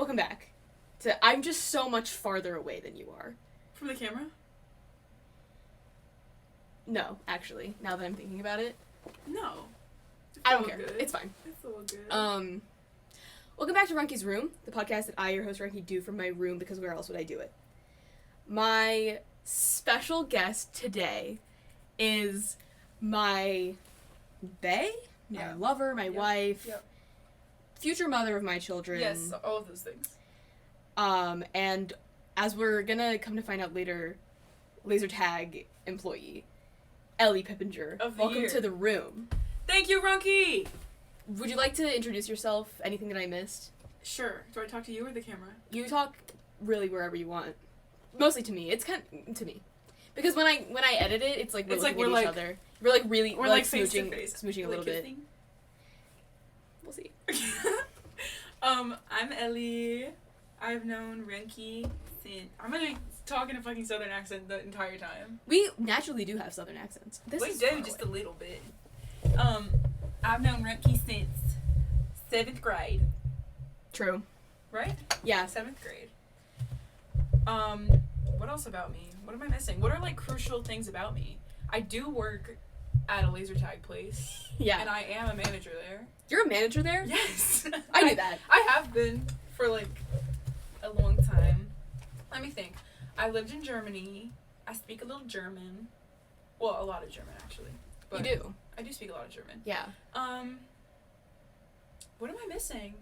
welcome back. I'm just so much farther away than you are. From the camera? No, actually, now that I'm thinking about it. No. I don't care. Good. It's fine. It's all good. Welcome back to Runky's Room, the podcast that I, your host Runky, do from my room because where else would I do it? My special guest today is my bae, my lover, my wife, future mother of my children. Yes, all of those things. And as we're gonna come to find out later, laser tag employee, Ellie Pippenger. Welcome to the room. Thank you, Runky! Would you like to introduce yourself? Anything that I missed? Sure. Do I talk to you or the camera? You talk really wherever you want. Mostly to me. It's kind of, to me. Because when I edit it, it's like we're looking at each other. We're like really we're like smooching, smooching a little bit. We'll see. I'm Ellie. I've known Runky since I'm gonna talk in a fucking southern accent the entire time. We naturally do have southern accents. We do just a little bit. I've known Runky since 7th grade. True. Right? Yeah. 7th grade. What else about me? What am I missing? What are, like, crucial things about me? I do work at a laser tag place. Yeah. And I am a manager there. You're a manager there? Yes. I knew that. I have been for, like, a long time. Let me think. I lived in Germany. I speak a little German. Well, a lot of German, actually. But you do? I do speak a lot of German. Yeah. What am I missing?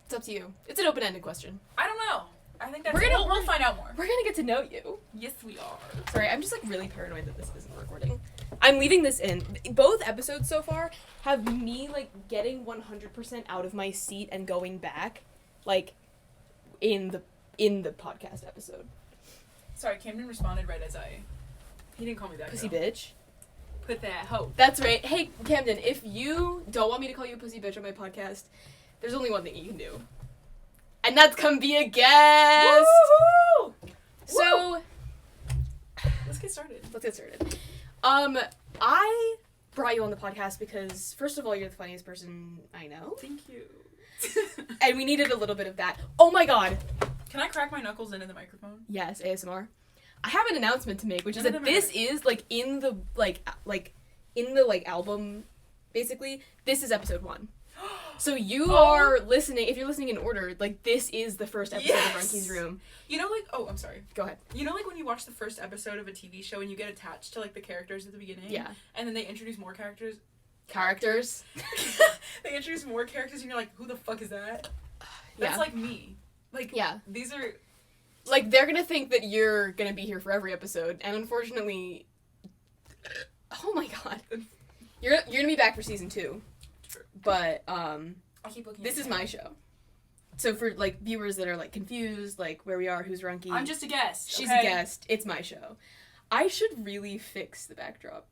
It's up to you. It's an open-ended question. I don't know. I think that's we'll find out more. We're gonna get to know you. Yes, we are. Sorry, I'm just like really paranoid that this isn't recording. I'm leaving this in. Both episodes so far have me like getting 100% out of my seat and going back, like, in the podcast episode. Sorry, Camden responded right as he didn't call me that. Pussy bitch. Put that hoe. That's right. Hey, Camden, if you don't want me to call you a pussy bitch on my podcast, there's only one thing you can do. And that's come be a guest! Woo-hoo! So, let's get started. I brought you on the podcast because, first of all, you're the funniest person I know. Thank you. And we needed a little bit of that. Oh my god! Can I crack my knuckles into the microphone? Yes, ASMR. I have an announcement to make, which is that this is, like, in the album, basically, this is episode 1. So you are listening, if you're listening in order, like, this is the first episode of Runky's Room. You know, like, I'm sorry. Go ahead. You know, like, when you watch the first episode of a TV show and you get attached to, like, the characters at the beginning? Yeah. And then they introduce more characters? They introduce more characters and you're like, who the fuck is that? That's like me. Like, these are... Like, they're gonna think that you're gonna be here for every episode, and unfortunately... Oh my god. You're gonna be back for season 2. True. But, I'll keep looking. this is my show. So for, like, viewers that are, like, confused, like, where we are, who's Runky... I'm just a guest, She's a guest. It's my show. I should really fix the backdrop.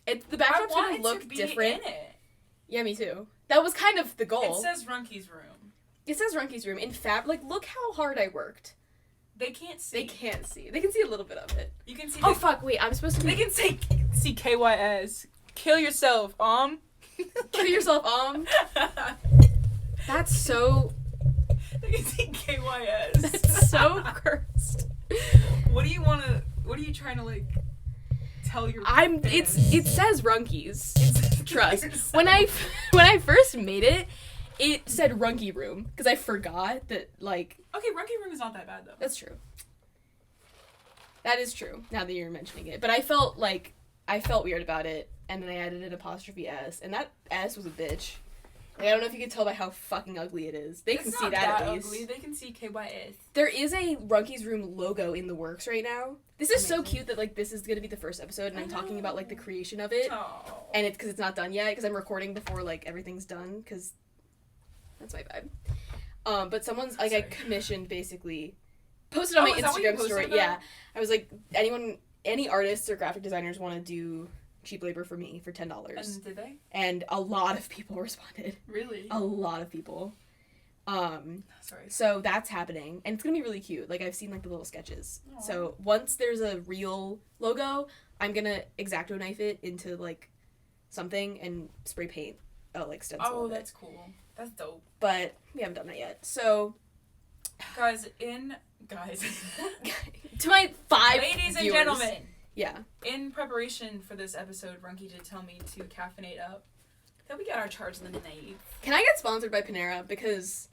The backdrop's gonna look different. In it. Yeah, me too. That was kind of the goal. It says Runky's Room. It says Runky's Room. In fact, like, look how hard I worked. They can't see. They can't see. They can see a little bit of it. You can see. Oh, fuck, wait, I'm supposed to... They can see KYS. Kill yourself, Kill yourself, That's so... They can see KYS. That's so cursed. What are you trying to, like, tell your fans? It says Runky's. Trust. When I first made it, it said Runky Room, because I forgot that, like... Okay, Runky Room is not that bad, though. That's true. That is true, now that you're mentioning it. But I felt weird about it, and then I added an apostrophe S, and that S was a bitch. Like, I don't know if you can tell by how fucking ugly it is. They can see that at least. Ugly. They can see KYS. There is a Runky's Room logo in the works right now. This is so cute that, like, this is gonna be the first episode, and I'm talking about, like, the creation of it. Oh. And it's because it's not done yet, because I'm recording before, like, everything's done, because that's my vibe. But someone's, like, I commissioned, basically, posted on my Instagram story. Yeah. I was like, any artists or graphic designers want to do cheap labor for me for $10. And did they? And a lot of people responded. Really? A lot of people. Sorry. So that's happening, and it's gonna be really cute. Like, I've seen, like, the little sketches. Aww. So once there's a real logo, I'm gonna X-Acto knife it into, like, something and spray paint, like, stencil. Oh, that's cool. That's dope. But we haven't done that yet. So, guys, to my 5 ladies and viewers, gentlemen. Yeah. In preparation for this episode, Runky did tell me to caffeinate up. That we got our charge in the midnight. Can I get sponsored by Panera? Because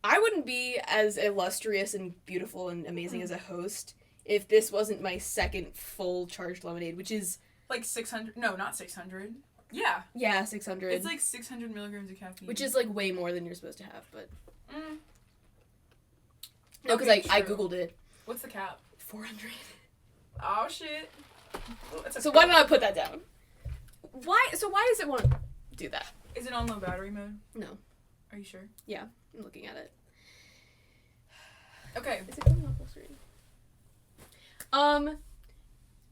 I wouldn't be as illustrious and beautiful and amazing as a host if this wasn't my second full charged lemonade, which is... Like 600... No, not 600. Yeah. Yeah, 600. It's like 600 milligrams of caffeine. Which is like way more than you're supposed to have, but... No, because Okay, I true. Googled it. What's the cap? 400. Oh, shit. Well, So why did I put that down? Why does it want to do that? Is it on low battery mode? No. Are you sure? Yeah, I'm looking at it. Okay. Is it going off full screen?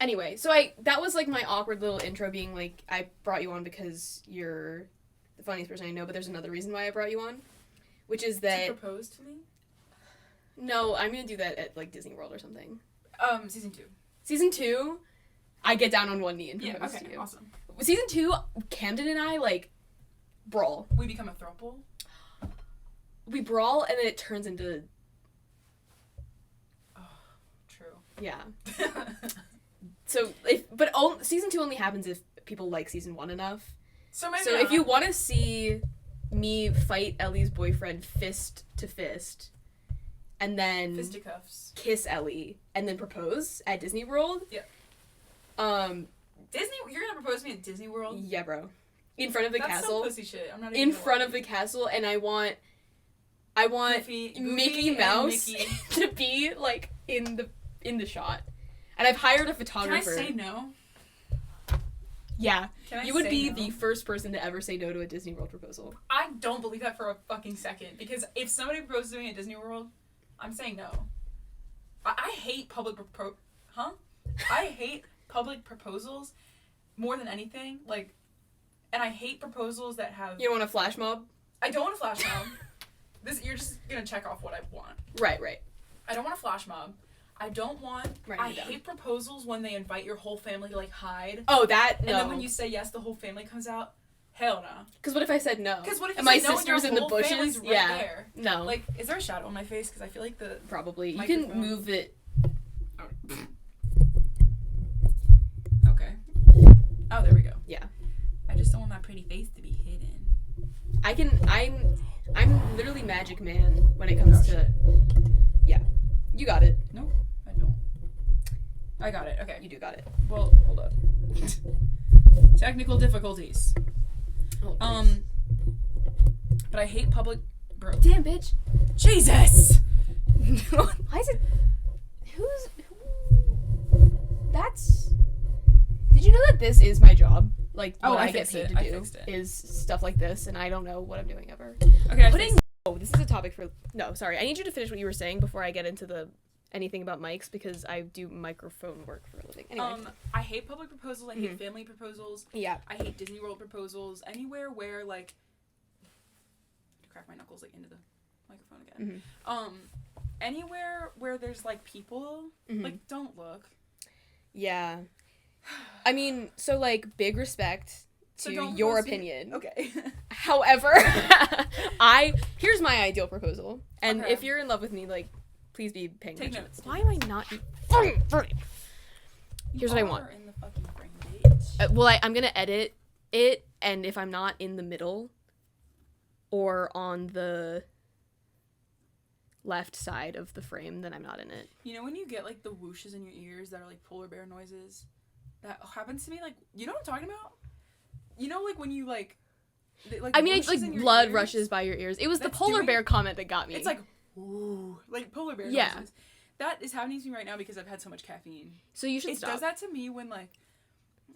Anyway, so that was like my awkward little intro being like, I brought you on because you're the funniest person I know, but there's another reason why I brought you on, which is that... To propose to me? No, I'm gonna do that at like Disney World or something. Season 2. Season 2, I get down on one knee and propose to you. Awesome. Season 2, Camden and I, like, brawl. We become a throuple? We brawl, and then it turns into... Oh, true. Yeah. So, Season 2 only happens if people like Season 1 enough. So maybe So if you want to see me fight Ellie's boyfriend fist to fist, and then... Fisticuffs. Kiss Ellie, and then propose at Disney World... Yeah. Disney... You're gonna propose to me at Disney World? Yeah, bro. In front of the That's castle. That's some pussy shit. I'm not even In gonna front lie. of the castle, and I want Goofy Mickey and Mouse Mickey. to be like in the shot. And I've hired a Can I photographer. say no? Yeah. Can I You would say be no? the first person to ever say no to a Disney World proposal. I don't believe that for a fucking second. Because if somebody proposes to me at Disney World, I'm saying no. I hate public I hate public proposals more than anything. Like, and I hate proposals that have... You don't want a flash mob? I don't want a flash mob. You're just gonna check off what I want. Right. I don't want a flash mob. I don't want... Writing I it down. hate proposals when they invite your whole family to, like, hide. Oh, that, no. And then when you say yes, the whole family comes out. Hell no. Because what if I said no? Because what if you and my say no and your sister's in the whole bushes? family's right Yeah. there? No. Like, is there a shadow on my face? Because I feel like the... Probably. You microphone. can move it. Oh. Okay. Oh, there we go. Yeah. I just don't want my pretty face to be hidden. I'm literally Magic Man when it comes to... shit. Yeah. You got it. Nope, I don't. I got it. Okay. You do got it. Well, hold up. Technical difficulties. Oh, please. But I hate public... Bro. Damn, bitch. Jesus! Why is it... That's... Did you know that this is my job? Like, Oh, what I I get fixed paid it. to I do fixed it. is stuff like this, and I don't know what I'm doing ever. Okay, Putting... Oh, this is a topic for... No, sorry. I need you to finish what you were saying before I get into anything about mics, because I do microphone work for a living. Anyway. I hate public proposals. I hate family proposals. Yeah. I hate Disney World proposals. Anywhere where, like... to crack my knuckles, like, into the microphone again. Anywhere where there's, like, people, like, don't look. Yeah. I mean, so, like, big respect to your opinion. Okay. However, here's my ideal proposal. And Okay. if you're in love with me, like, please be paying Take attention. notes. Why am I not... Here's what I want. In the fucking frame, bitch. Well, I'm going to edit it, and if I'm not in the middle or on the left side of the frame, then I'm not in it. You know when you get, like, the whooshes in your ears that are, like, polar bear noises? That happens to me, like, you know what I'm talking about? You know, like, when you, like I mean, whooshes in like, your blood ears? rushes by your ears. It was the That's polar doing- bear comment that got me. It's like, ooh, like polar bear Yeah. noises. That is happening to me right now because I've had so much caffeine. So you should It stop. does that to me when, like,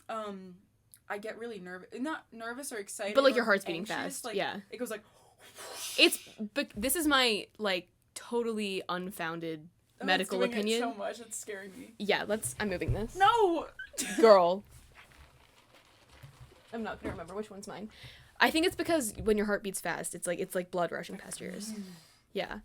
I get really not nervous or excited, But, like, or your heart's beating anxious, fast. Like, Yeah. it goes like. But this is my, like, totally unfounded medical doing opinion. It so much, it's scaring me. Yeah, I'm moving this. No. Girl. I'm not gonna remember which one's mine. I think it's because when your heart beats fast, it's like blood rushing past your ears. Yeah.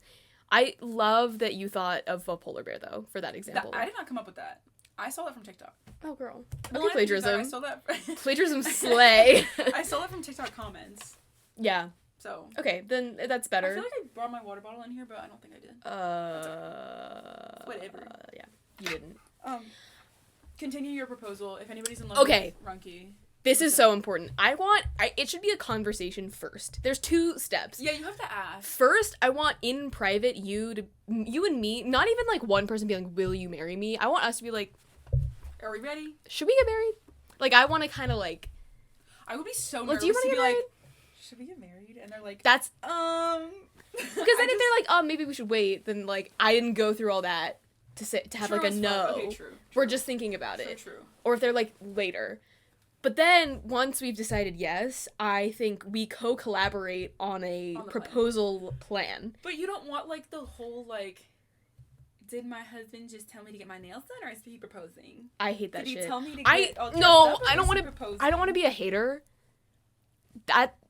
I love that you thought of a polar bear, though, for that example. I did not come up with that. I saw that from TikTok. Oh, girl. Well, Okay, I didn't do that. plagiarism. I saw that. Plagiarism slay. I saw that from TikTok comments. Yeah. So. Okay, then that's better. I feel like I brought my water bottle in here, but I don't think I did. Whatever. Yeah, you didn't. Continue your proposal. If anybody's in love with Runky. This is so important. It should be a conversation first. There's 2 steps. Yeah, you have to ask. First, I want in private you and me, not even like one person being like, will you marry me? I want us to be like, are we ready? Should we get married? Like, I want to kind of like. I would be so nervous do you want to get married? Like, should we get married? And they're like, that's. Because then if they're like, oh, maybe we should wait, then like, I didn't go through all that to have true, like a no. Okay, true. We're just thinking about it. True. Or if they're like later. But then, once we've decided yes, I think we co-collaborate on a proposal plan. But you don't want, like, the whole, like, did my husband just tell me to get my nails done, or is he proposing? I hate that shit. Did he tell me to get all dressed no, up, or I don't want to. I don't want to be a hater.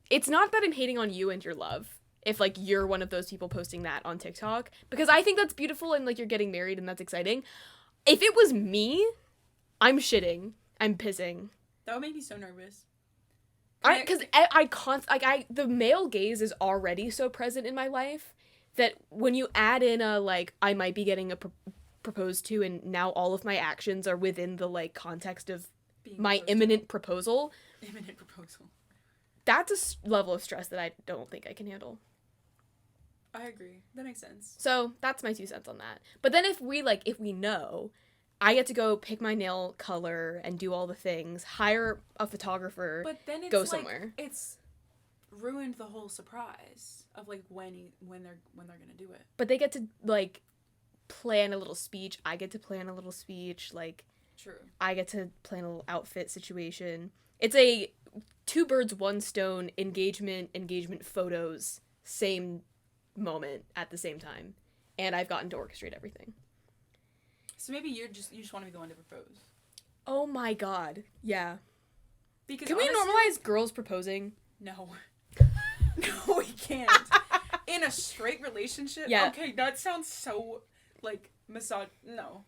It's not that I'm hating on you and your love. If, like, you're one of those people posting that on TikTok. Because I think that's beautiful and, like, you're getting married and that's exciting. If it was me, I'm shitting. I'm pissing. That would make me so nervous. Because the male gaze is already so present in my life that when you add in a, like, I might be getting proposed to and now all of my actions are within the, like, context of my imminent proposal. Imminent proposal. That's a level of stress that I don't think I can handle. I agree. That makes sense. So, that's my 2 cents on that. But then if we know, I get to go pick my nail color and do all the things, hire a photographer, but then it's go somewhere. It's ruined the whole surprise of, like, when they're gonna do it. But they get to, like, plan a little speech. I get to plan a little speech. Like, true. I get to plan a little outfit situation. It's a 2 birds, 1 stone engagement photos, same moment at the same time, and I've gotten to orchestrate everything. So maybe you just want to be the one to propose. Oh my god, yeah. Because can we normalize girls proposing? No. No, we can't. In a straight relationship? Yeah. Okay, that sounds so, like, No,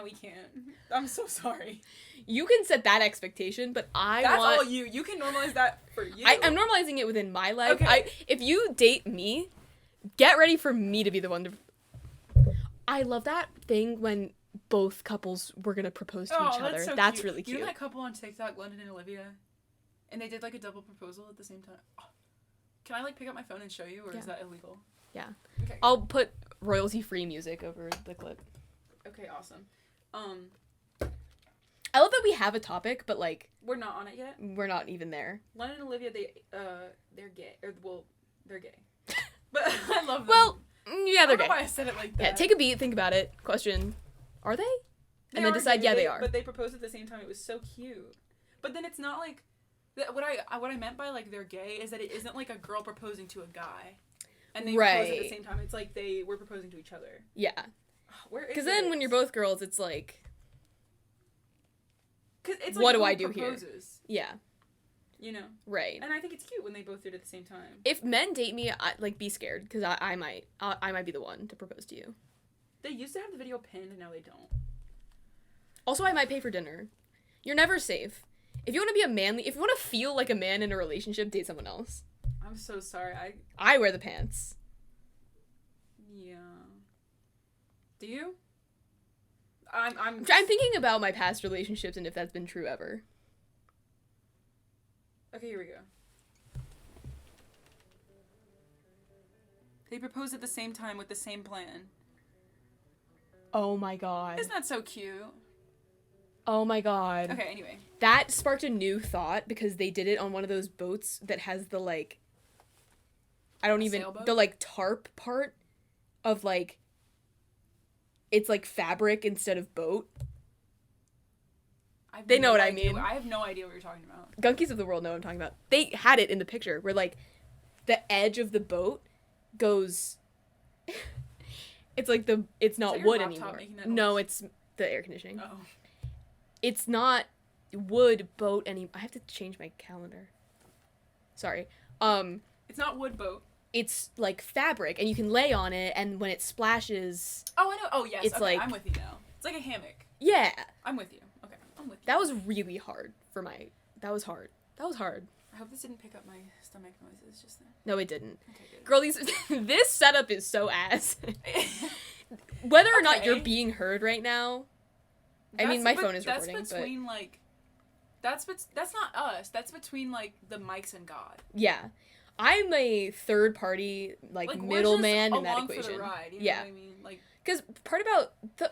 we can't. I'm so sorry. You can set that expectation, but That's all you. You can normalize that for you. I'm normalizing it within my life. Okay. If you date me, get ready for me to be the one to... I love that thing when both couples were going to propose to each other. So that's cute. really cute. You know that couple on TikTok, London and Olivia? And they did, like, a double proposal at the same time? Oh. Can I, like, pick up my phone and show you, or is that illegal? Yeah. Okay. I'll put royalty-free music over the clip. Okay, awesome. I love that we have a topic, but, like... We're not on it yet? We're not even there. London and Olivia, they're gay. They're gay. But I love them. Well, yeah, they're gay. I don't know why I said it like that. Yeah, take a beat, think about it. Question, are they? And then decide, yeah, they are. But they proposed at the same time. It was so cute. But then it's not like... What I meant by, like, they're gay is that it isn't, like, a girl proposing to a guy. And they propose at the same time. It's like they were proposing to each other. Yeah. Where is it? Because then when you're both girls, it's like... Cause it's what like, do I do proposes, here? Yeah. You know? Right. And I think it's cute when they both do it at the same time. If men date me, be scared, because I might be the one to propose to you. They used to have the video pinned, and now they don't. Also, I might pay for dinner. You're never safe. If you want to be if you want to feel like a man in a relationship, date someone else. I'm so sorry. I wear the pants. Yeah. Do you? I'm thinking about my past relationships and if that's been true ever. Okay, here we go. They proposed at the same time with the same plan. Oh my god. Isn't that so cute? Oh my god. Okay, anyway. That sparked a new thought because they did it on one of those boats that has the, like... sailboat? The, like, tarp part of, like... It's, like, fabric instead of boat. They know what I mean. I have no idea what you're talking about. Gunkies of the world know what I'm talking about. They had it in the picture where, like, the edge of the boat goes... It's like it's not wood anymore. No, it's the air conditioning. Oh. It's not wood boat anymore. I have to change my calendar. Sorry. It's not wood boat. It's like fabric, and you can lay on it, and when it splashes... Oh, I know. Oh, yes. It's okay, like... I'm with you now. It's like a hammock. Yeah. I'm with you. Okay, I'm with you. That was really hard for my... That was hard. I hope this didn't pick up my stomach noises just then. No, it didn't. Okay, good. Girl, this setup is so ass. Whether or not you're being heard right now, I mean, my phone is recording, that's between, like, that's not us. That's between, like, the mics and God. Yeah. I'm a third party, like middleman in that equation. For the ride, you know what I mean? Like, because part about the...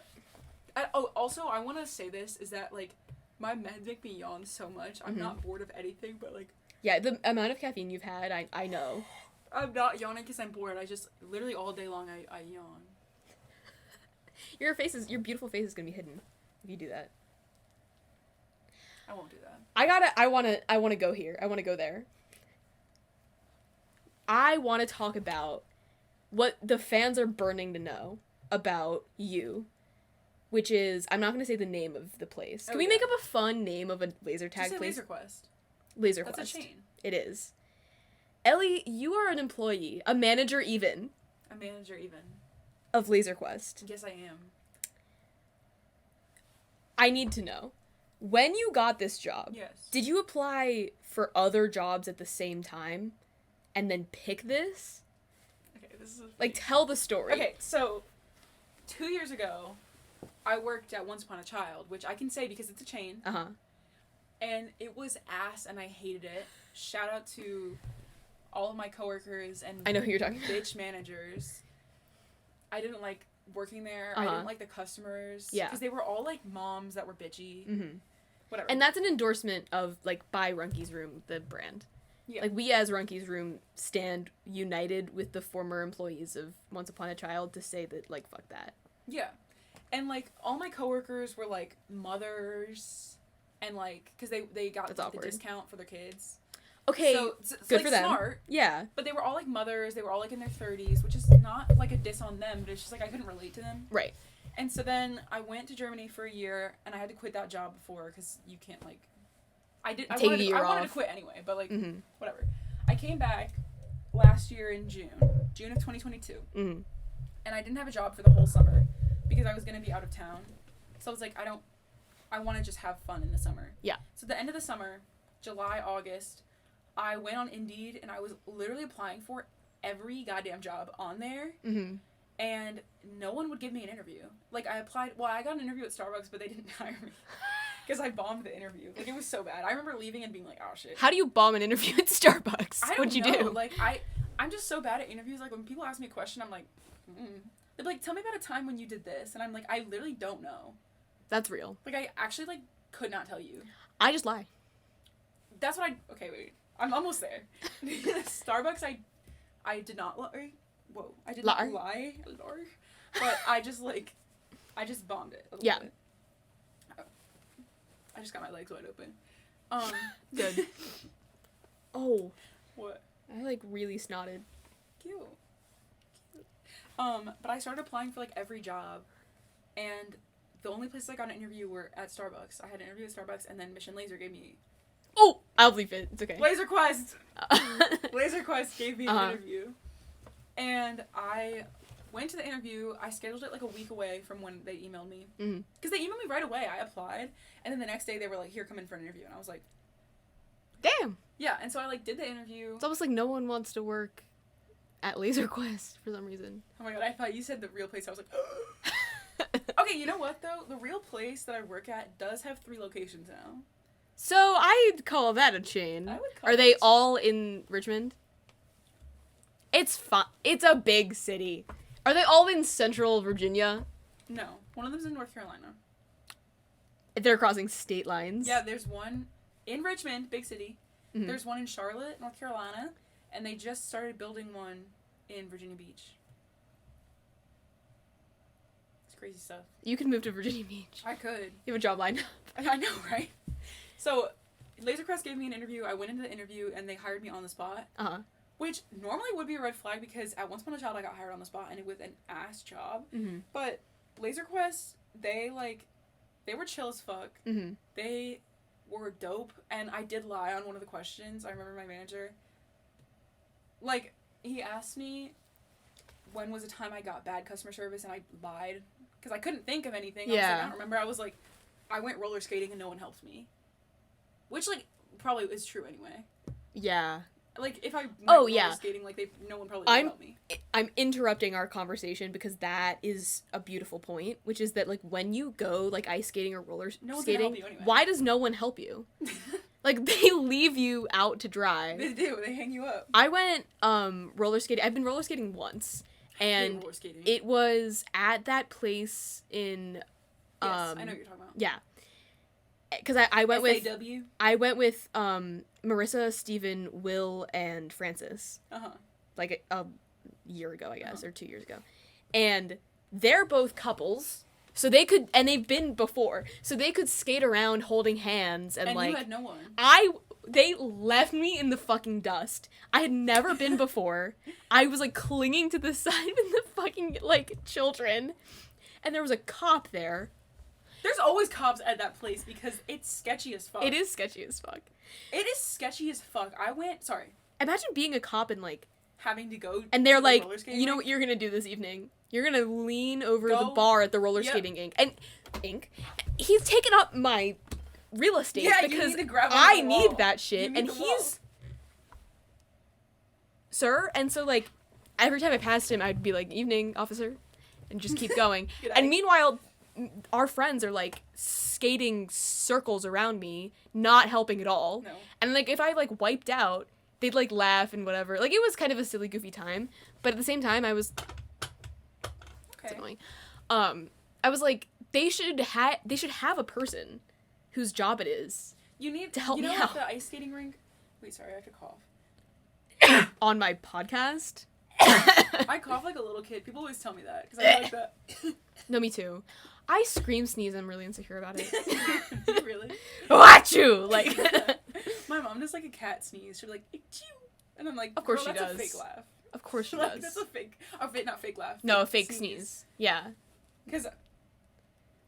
also, I want to say this, is that, like, my meds make me yawn so much. I'm not bored of anything, but, like... Yeah, the amount of caffeine you've had, I know. I'm not yawning because I'm bored. I just, literally all day long, I yawn. Your beautiful face is gonna be hidden if you do that. I won't do that. I wanna go here. I wanna go there. I wanna talk about what the fans are burning to know about you, which is, I'm not gonna say the name of the place. Can we make up a fun name of a laser tag place? Laser Quest. Laser Quest. That's a chain. It is. Ellie, you are an employee, a manager even. A manager even. Of Laser Quest. Yes, I am. I need to know, when you got this job, yes, did you apply for other jobs at the same time and then pick this? Okay, this is... Like, tell the story. Okay, so 2 years ago, I worked at Once Upon a Child, which I can say because it's a chain. Uh-huh. And it was ass, and I hated it. Shout out to all of my coworkers and I know who you're talking about. Bitch managers. I didn't like working there. Uh-huh. I didn't like the customers. Yeah. Because they were all, like, moms that were bitchy. Mm-hmm. Whatever. And that's an endorsement of, like, by Runky's Room, the brand. Yeah. Like, we as Runky's Room stand united with the former employees of Once Upon a Child to say that, like, fuck that. Yeah. And, like, all my coworkers were, like, mothers, and, like, because they got the discount for their kids. Okay, so it's good like, for them. Smart. Yeah. But they were all, like, mothers. They were all, like, in their 30s, which is not, like, a diss on them, but it's just, like, I couldn't relate to them. Right. And so then I went to Germany for a year, and I had to quit that job before, because you can't, like... I wanted to quit anyway, but, like, whatever. I came back last year in June of 2022. Mm-hmm. And I didn't have a job for the whole summer, because I was going to be out of town. So I was like, I want to just have fun in the summer. Yeah. So the end of the summer, July, August, I went on Indeed, and I was literally applying for every goddamn job on there. Mm-hmm. And no one would give me an interview. Like, I got an interview at Starbucks, but they didn't hire me. Because I bombed the interview. Like, it was so bad. I remember leaving and being like, oh, shit. How do you bomb an interview at Starbucks? What'd you do? Like, I'm just so bad at interviews. Like, when people ask me a question, I'm like, They're like, tell me about a time when you did this. And I'm like, I literally don't know. That's real. Like, I actually, like, could not tell you. I just lie. That's what okay, wait. I'm almost there. Starbucks, I did not lie. Whoa. I did not lie. But I just bombed it a little bit. I just got my legs wide open. Good. Oh. What? I, like, really snotted. Cute. But I started applying for, like, every job, and the only places I got an interview were at Starbucks. I had an interview at Starbucks, and then Mission Laser gave me... Oh! I'll leave it. It's okay. Laser Quest! Laser Quest gave me an interview. And I went to the interview. I scheduled it, like, a week away from when they emailed me. Because they emailed me right away. I applied, and then the next day they were like, here, come in for an interview. And I was like... Damn! Yeah, and so I, like, did the interview. It's almost like no one wants to work at Laser Quest for some reason. Oh my god, I thought you said the real place. I was like, okay, you know what, though? The real place that I work at does have 3 locations now. So I'd call that a chain. I would call Are they all in Richmond? It's fun. It's a big city. Are they all in Central Virginia? No. One of them's in North Carolina. They're crossing state lines? Yeah, there's one in Richmond, big city. Mm-hmm. There's one in Charlotte, North Carolina. And they just started building one in Virginia Beach. It's crazy stuff. You could move to Virginia Beach. I could. You have a job lined up. I know, right? So, Laser Quest gave me an interview. I went into the interview, and they hired me on the spot. Uh-huh. Which normally would be a red flag, because at Once Upon a Child, I got hired on the spot, and it was an ass job. Mm-hmm. But Laser Quest, they were chill as fuck. Mm-hmm. They were dope, and I did lie on one of the questions. I remember my manager... Like, he asked me when was the time I got bad customer service, and I lied. Because I couldn't think of anything. Yeah. I don't remember. I was like, I went roller skating and no one helped me. Which, like, probably is true anyway. Like, if I went roller skating, like, no one probably would help me. I'm interrupting our conversation because that is a beautiful point, which is that, like, when you go, like, ice skating or roller No one's skating, gonna help you anyway. why does no one help you? Like, they leave you out to dry. They do. They hang you up. I went roller skating. I've been roller skating once, and roller skating. it was at that place in. Yes, I know what you're talking about. Yeah, because I went with SAW? I went with Marissa, Steven, Will, and Francis. Like a year ago, I guess, or 2 years ago, and they're both couples. So they could, and they've been before, so they could skate around holding hands and like. You had no one. They left me in the fucking dust. I had never been before. I was like clinging to the side with the fucking like children, and there was a cop there. There's always cops at that place because it's sketchy as fuck. It is sketchy as fuck. It is sketchy as fuck. Imagine being a cop and like having to go. And they're to like, the you know what you're gonna do this evening? You're gonna lean over the bar at the roller skating ink. He's taken up my real estate because I need that shit, and he's sir. And so like every time I passed him, I'd be like, "Evening, officer," and just keep going. And meanwhile, our friends are like skating circles around me, not helping at all. No. And like if I like wiped out, they'd like laugh and whatever. Like it was kind of a silly, goofy time, but at the same time, I was. It's annoying. I was like, they should have a person whose job it is. You need to help me out. out. The ice skating rink. Wait, sorry, I have to cough. On my podcast. I cough like a little kid. People always tell me that because I like that. No, me too. I scream sneeze. I'm really insecure about it. Do you really? Watch you like. My mom does like a cat sneeze. She'll be like, "Achoo," and I'm like, of course she that's does. A fake laugh. Of course she like, does. That's a fake. Not fake laugh. No, a fake sneeze. Yeah. Because.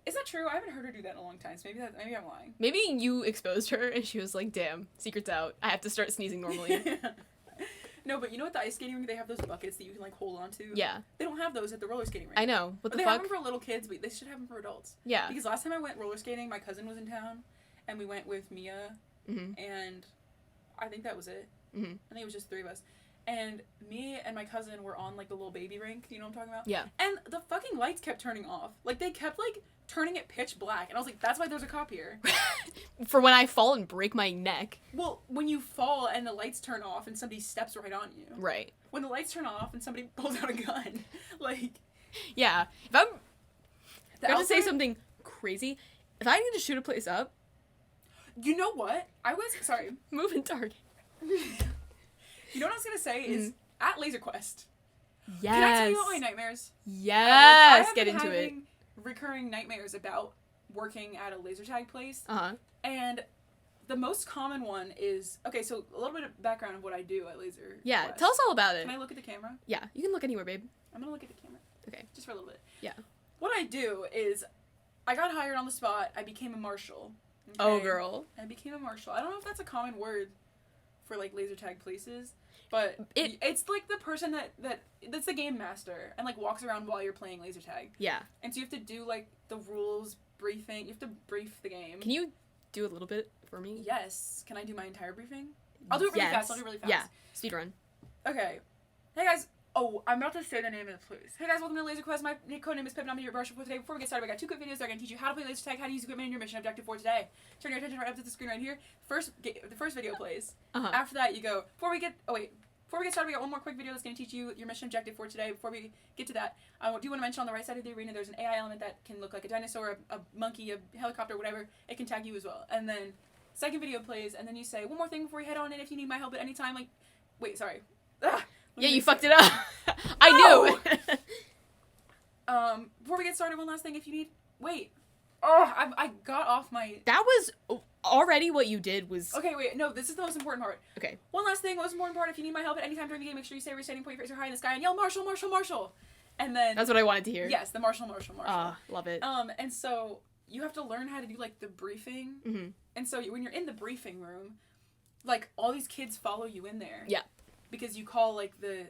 Is that true? I haven't heard her do that in a long time, so maybe I'm lying. Maybe you exposed her and she was like, damn, secret's out. I have to start sneezing normally. No, but you know what, the ice skating rink, they have those buckets that you can like hold on to? Yeah. They don't have those at the roller skating rink. I know. What the they fuck? have them for little kids, but they should have them for adults. Yeah. Because last time I went roller skating, my cousin was in town, and we went with Mia, and I think that was it. I think it was just 3 of us. And me and my cousin were on like the little baby rink, you know what I'm talking about? Yeah. And the fucking lights kept turning off. Like they kept like turning it pitch black, and I was like, that's why there's a cop here. For when I fall and break my neck. Well, when you fall and the lights turn off and somebody steps right on you. Right. When the lights turn off and somebody pulls out a gun. Like. Yeah. If I'm going to say something crazy, if I need to shoot a place up. You know what? Sorry. Moving target. You know what I was going to say is, at Laser Quest. Yes. Can I tell you about my nightmares? Yes. I Get into it. Having recurring nightmares about working at a laser tag place. And the most common one is, okay, so a little bit of background of what I do at Laser Quest. Tell us all about it. Can I look at the camera? Yeah, you can look anywhere, babe. I'm going to look at the camera. Okay. Just for a little bit. Yeah. What I do is, I got hired on the spot. I became a marshal. Okay? Oh, girl. I became a marshal. I don't know if that's a common word for, like, laser tag places. But it's like the person that's the game master and like walks around while you're playing laser tag. Yeah. And so you have to do like the rules briefing. You have to brief the game. Can you do a little bit for me? Yes. Can I do my entire briefing? I'll do it really fast. Yeah. Speed run. Okay. Hey guys. Oh, I'm about to say the name of the place. Hey guys, welcome to Laser Quest. My code name is Pippenger. I'm your marshal for today. Before we get started, I got 2 quick videos that are going to teach you how to play laser tag, how to use equipment, and your mission objective for today. Turn your attention right up to the screen right here. The first video plays. After that, you go, before we get started, we got one more quick video that's going to teach you your mission objective for today. Before we get to that, I do want to mention on the right side of the arena, there's an AI element that can look like a dinosaur, a monkey, a helicopter, whatever. It can tag you as well. And then, second video plays, and then you say, one more thing before we head on in, if you need my help at any time, like, wait, sorry. Yeah, you fucked it up. I knew. Before we get started, one last thing, if you need, wait. Oh, I got off my... That was... Already what you did was... Okay, wait, no, this is the most important part. Okay. One last thing, most important part, if you need my help at any time during the game, make sure you stay standing, point your finger high in the sky, and yell, Marshall, Marshall, Marshall! And then... That's what I wanted to hear. Yes, the Marshall, Marshall, Marshall. Love it. And so, you have to learn how to do, like, the briefing. Mm-hmm. And so, when you're in the briefing room, like, all these kids follow you in there. Yeah. Because you call, like, the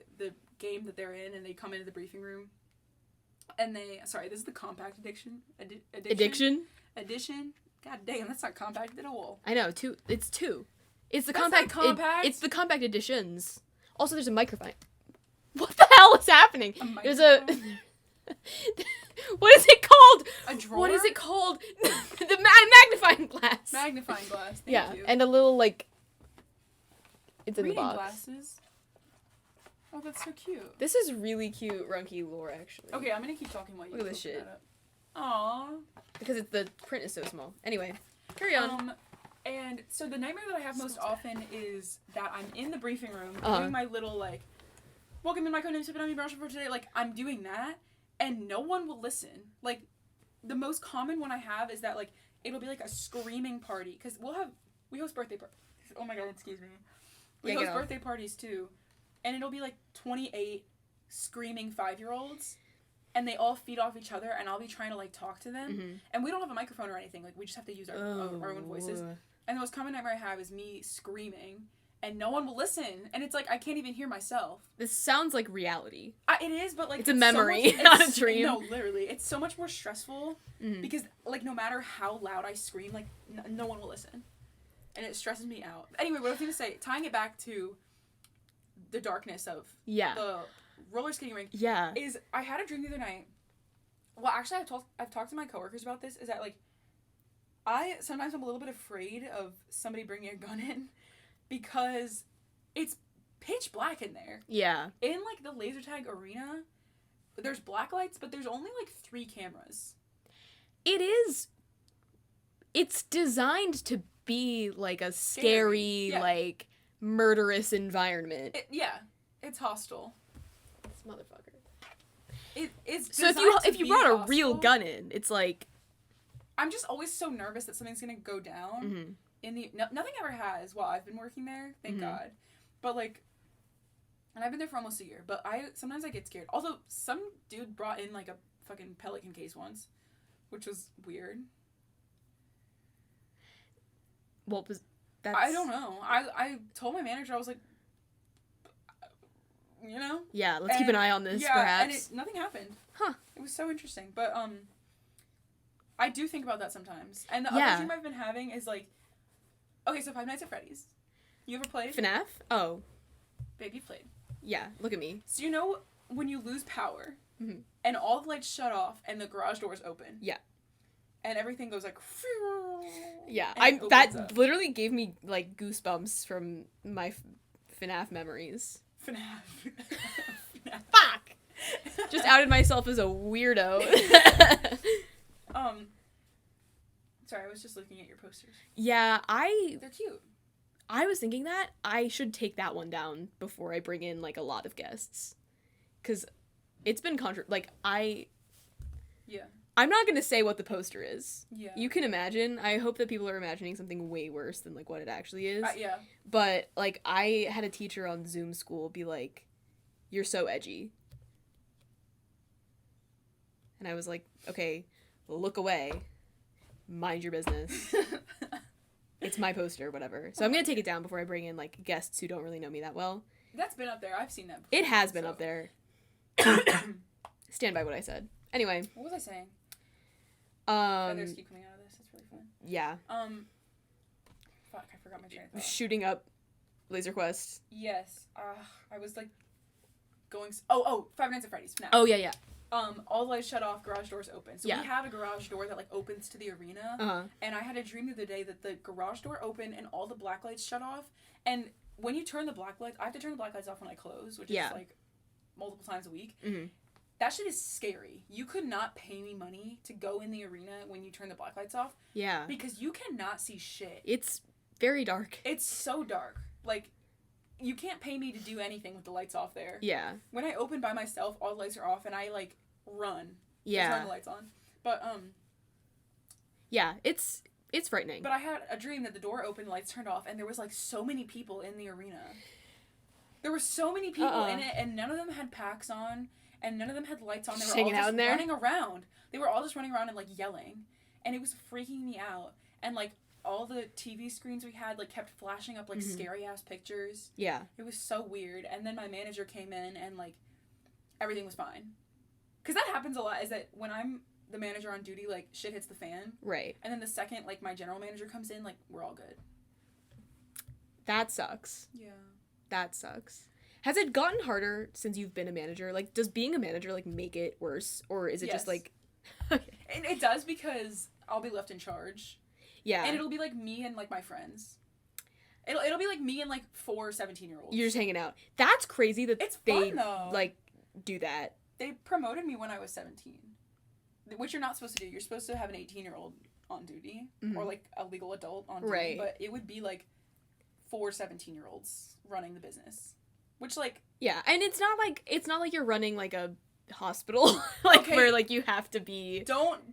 game that they're in, and they come into the briefing room. And they... Sorry, this is the compact addiction. Addition? God damn, that's not compact at all. I know, 2. It's 2. It's the That's compact. not compact. It's the compact editions. Also, there's a microphone. What the hell is happening? There's a. What is it called? A drawer? What is it called? The magnifying glass. Magnifying glass. Thank Yeah, you. and a little like. It's in the Reading box. glasses. Oh, that's so cute. This is really cute Runky lore, actually. Okay, I'm gonna keep talking while you Look at this open shit. that up. Aww. Because the print is so small. Anyway, carry on. And so the nightmare that I have most often is that I'm in the briefing room Uh-huh. doing my little like, welcome in my code name, sipping on your brush for today. Like I'm doing that, and no one will listen. Like, the most common one I have is that like it'll be like a screaming party because we host birthday parties. Oh my god, excuse me. We host birthday parties too, and it'll be like 28 screaming 5-year-olds. And they all feed off each other, and I'll be trying to, like, talk to them. Mm-hmm. And we don't have a microphone or anything. Like, we just have to use our own voices. And the most common nightmare I have is me screaming, and no one will listen. And it's like, I can't even hear myself. This sounds like reality. It is, but, like... It's a memory, not a dream. No, literally. It's so much more stressful, because, like, no matter how loud I scream, like, no one will listen. And it stresses me out. Anyway, what I was going to say, tying it back to the darkness of the... roller skating rink is I had a dream the other night. Well, actually, I've talked to my coworkers about this. Is that like sometimes I'm a little bit afraid of somebody bringing a gun in because it's pitch black in there. Yeah. In like the laser tag arena, there's black lights, but there's only like 3 cameras. It's designed to be like a scary. Like murderous environment. It's hostile. Motherfucker. It's so if you brought a real gun in, it's like I'm just always so nervous that something's gonna go down. Nothing ever has while I've been working there, thank God. But like, and I've been there for almost a year. But sometimes I get scared. Although some dude brought in like a fucking Pelican case once, which was weird. Well, I don't know. I told my manager, I was like, you know? Yeah, let's keep an eye on this, perhaps. And nothing happened. Huh. It was so interesting. But, I do think about that sometimes. And the other dream I've been having is, like... Okay, so Five Nights at Freddy's. You ever played? FNAF? Oh. Babe, you played. Yeah, look at me. So you know when you lose power, and all the lights shut off, and the garage doors open? Yeah. And everything goes, like... Yeah, that literally gave me, like, goosebumps from my FNAF memories. FNAF. Fuck! Just outed myself as a weirdo. Sorry, I was just looking at your posters. Yeah, they're cute. I was thinking that I should take that one down before I bring in, like, a lot of guests. Because it's been I'm not gonna say what the poster is. Yeah. You can imagine. I hope that people are imagining something way worse than, like, what it actually is. Yeah. But, like, I had a teacher on Zoom school be like, "You're so edgy." And I was like, okay, look away. Mind your business. It's my poster, whatever. So I'm gonna take it down before I bring in, like, guests who don't really know me that well. That's been up there. I've seen that before. It has been up there. Stand by what I said. Anyway. What was I saying? Feathers keep coming out of this. That's really fun. Yeah. Fuck, I forgot my train of thought. Shooting up Laser Quest. Yes. I was, like, going... Five Nights at Freddy's. FNAF. Oh, yeah. All the lights shut off, garage doors open. So we have a garage door that, like, opens to the arena. Uh-huh. And I had a dream the other day that the garage door opened and all the black lights shut off. And when you turn the black lights... I have to turn the black lights off when I close, which is, like, multiple times a week. Mm-hmm. That shit is scary. You could not pay me money to go in the arena when you turn the black lights off. Yeah. Because you cannot see shit. It's very dark. It's so dark. Like, you can't pay me to do anything with the lights off there. Yeah. When I open by myself, all the lights are off, and I, like, run. Yeah. To turn the lights on. But, yeah, it's frightening. But I had a dream that the door opened, the lights turned off, and there was, like, so many people in the arena. There were so many people in it, and none of them had packs on. And none of them had lights on. They were all just running around. They were all just running around and, like, yelling. And it was freaking me out. And, like, all the TV screens we had, like, kept flashing up, like, scary-ass pictures. Yeah. It was so weird. And then my manager came in and, like, everything was fine. Because that happens a lot, is that when I'm the manager on duty, like, shit hits the fan. Right. And then the second, like, my general manager comes in, like, we're all good. That sucks. Yeah. That sucks. Has it gotten harder since you've been a manager? Like, does being a manager, like, make it worse? Or is it just, like... Okay. And it does, because I'll be left in charge. Yeah. And it'll be, like, me and, like, my friends. It'll be, like, me and, like, 4 17-year-olds. You're just hanging out. That's crazy that it's they, fun, though. like, do that. They promoted me when I was 17. Which you're not supposed to do. You're supposed to have an 18-year-old on duty. Mm-hmm. Or, like, a legal adult on duty. Right. But it would be, like, 4 17-year-olds running the business. Which, like... Yeah, and it's not like you're running, like, a hospital. Like, okay. Where, like, you have to be... Don't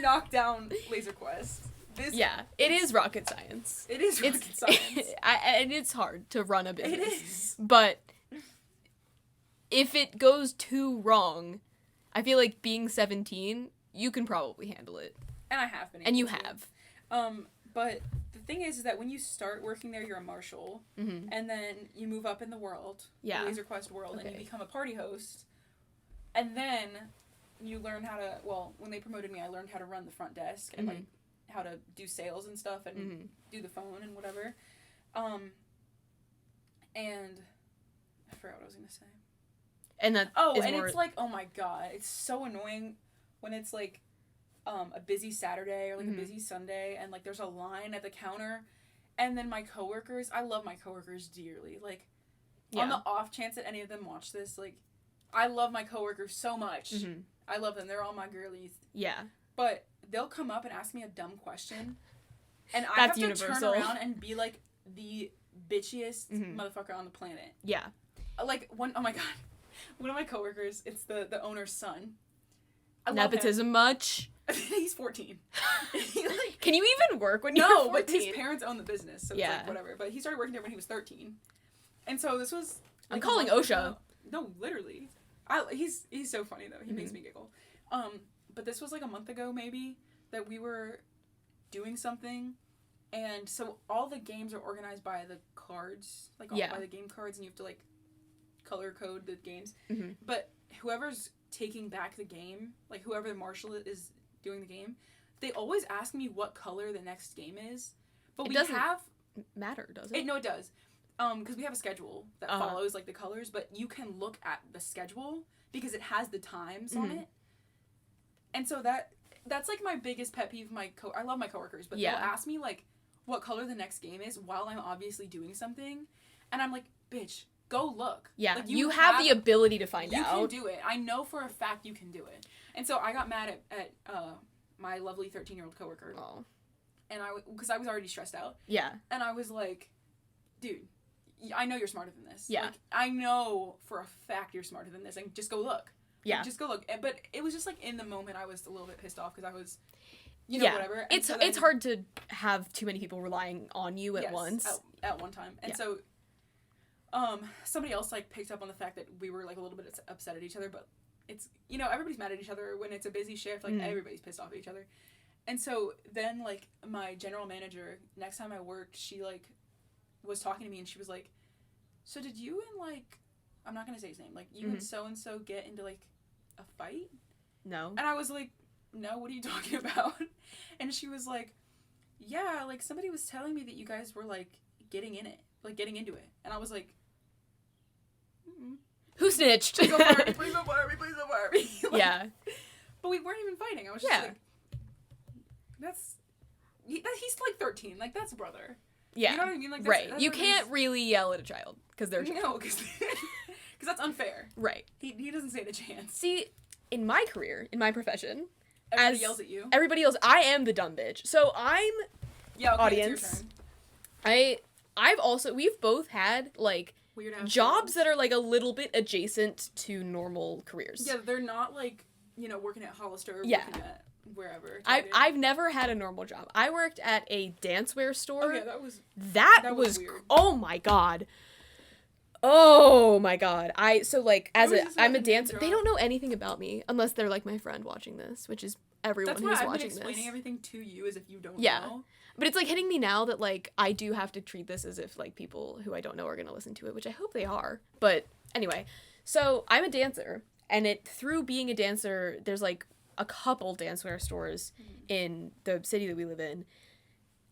knock down Laser Quest. It is rocket science. It is rocket science. And it's hard to run a business. It is. But if it goes too wrong, I feel like being 17, you can probably handle it. And I have been able And you to. have. But the thing is that when you start working there, you're a marshal. Mm-hmm. And then you move up in the world. Yeah. The Laser Quest world. Okay. And you become a party host. And then you learn how to... Well, when they promoted me, I learned how to run the front desk. And, like, how to do sales and stuff. And do the phone and whatever. And... I forgot what I was going to say. And that It's like, oh my god, it's so annoying when it's like a busy Saturday or like a busy Sunday and like there's a line at the counter, and then my coworkers, I love my coworkers dearly, like on the off chance that any of them watch this, like I love my coworkers so much. I love them, they're all my girlies. Yeah. But they'll come up and ask me a dumb question, and I That's have universal. to turn around and be like the bitchiest motherfucker on the planet. Yeah. Like oh my god. One of my coworkers, it's the owner's son. Nepotism much? He's 14. Can you even work when you're 14? No, but his parents own the business, so it's like whatever. But he started working there when he was 13. And so this was... Like, I'm calling OSHA. No, literally. He's so funny, though. He makes me giggle. But this was like a month ago, maybe, that we were doing something. And so all the games are organized by the cards. Like, by the game cards, and you have to, like, color code the games. But whoever's taking back the game, like whoever the marshal is doing the game, they always ask me what color the next game is. But it doesn't matter, does it? No, it does. Because we have a schedule that follows like the colors, but you can look at the schedule because it has the times on it. And so that's like my biggest pet peeve. I love my coworkers, but they'll ask me like what color the next game is while I'm obviously doing something, and I'm like, bitch, go look. Yeah, like, you have the ability to find out. You can do it. I know for a fact you can do it. And so I got mad at my lovely 13-year-old coworker. Oh. And because I was already stressed out. Yeah. And I was like, dude, I know you're smarter than this. Yeah. Like, I know for a fact you're smarter than this. And just go look. Yeah. Like, just go look. But it was just like in the moment I was a little bit pissed off because I was, whatever. And it's hard to have too many people relying on you at once. At one time. And so... somebody else, like, picked up on the fact that we were, like, a little bit upset at each other, but it's, everybody's mad at each other when it's a busy shift, like, everybody's pissed off at each other. And so then, like, my general manager, next time I worked, she, like, was talking to me, and she was like, so did you and, like, I'm not gonna say his name, like, you and so-and-so get into, like, a fight? No. And I was like, no, what are you talking about? And she was like, yeah, like, somebody was telling me that you guys were, like, getting into it. And I was like, who snitched? Please don't fire me, please don't fire me, please don't fire me. Like, yeah. But we weren't even fighting. I was just like, he's like 13. Like, that's a brother. Yeah. You know what I mean? Like, that's you can't really yell at a child because they're... No, because that's unfair. Right. He doesn't stand a chance. See, in my career, in my profession... Everybody yells at you. Everybody yells. I am the dumb bitch. So I'm... Yeah, okay, audience. It's your turn. We've both had, like... Weird jobs that are, like, a little bit adjacent to normal careers. Yeah, they're not, like, working at Hollister or working at wherever. I've never had a normal job. I worked at a dancewear store. Okay, that was weird. Oh, my God. Oh, my God. I'm a dancer. They don't know anything about me unless they're, like, my friend watching this, which is everyone who's watching this. That's why I've been explaining everything to you as if you don't know. But it's, like, hitting me now that, like, I do have to treat this as if, like, people who I don't know are going to listen to it, which I hope they are. But anyway, so I'm a dancer, and through being a dancer, there's, like, a couple dancewear stores in the city that we live in.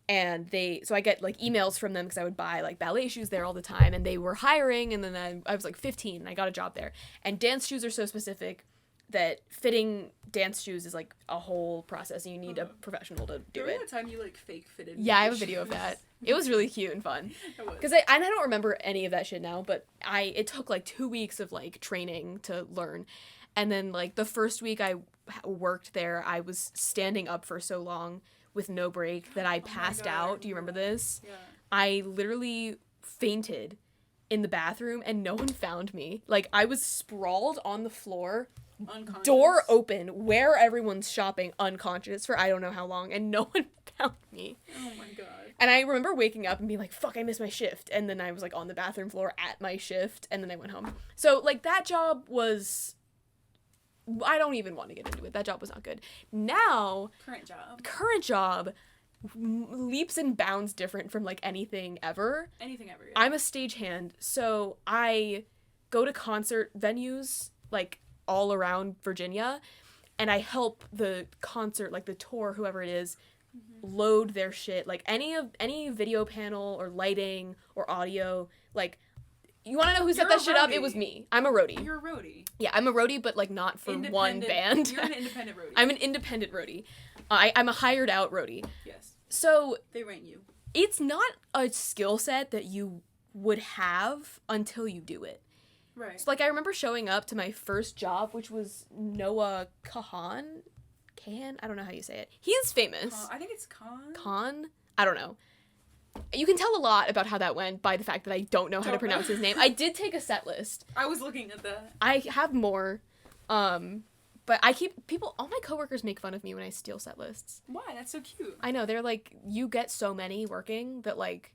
And so I get, like, emails from them because I would buy, like, ballet shoes there all the time, and they were hiring, and then I was, like, 15, and I got a job there. And dance shoes are so specific that fitting dance shoes is, like, a whole process, and you need a professional to do it. Remember that time you, like, fake fitted? Yeah, I have a video of that. It was really cute and fun. It was. Because I don't remember any of that shit now, but it took, like, 2 weeks of, like, training to learn. And then, like, the first week I worked there, I was standing up for so long with no break that I passed out. Do you remember this? Yeah. I literally fainted in the bathroom and no one found me. Like, I was sprawled on the floor, Unconscious. door open, where everyone's shopping, unconscious for I don't know how long, and no one found me. Oh my god. And I remember waking up and being like, fuck, I missed my shift. And then I was, like, on the bathroom floor at my shift, and then I went home. So, like, that job was... I don't even want to get into it. That job was not good. Now... Current job, leaps and bounds different from, like, anything ever. Anything ever, yeah. I'm a stagehand, so I go to concert venues, like, all around Virginia, and I help the concert, like, the tour, whoever it is, load their shit. Like, any video panel or lighting or audio, like... You want to know who set that shit up? It was me. I'm a roadie. You're a roadie. Yeah, I'm a roadie, but, like, not for one band. You're an independent roadie. I'm an independent roadie. I'm a hired out roadie. Yes. So... They rent you. It's not a skill set that you would have until you do it. Right. So, like, I remember showing up to my first job, which was Noah Kahan? I don't know how you say it. He is famous. I think it's Khan. Khan? I don't know. You can tell a lot about how that went by the fact that I don't know how to pronounce his name. I did take a set list. I was looking at that. I have more. But I keep all my coworkers make fun of me when I steal set lists. Why? That's so cute. I know. They're like, you get so many working that, like,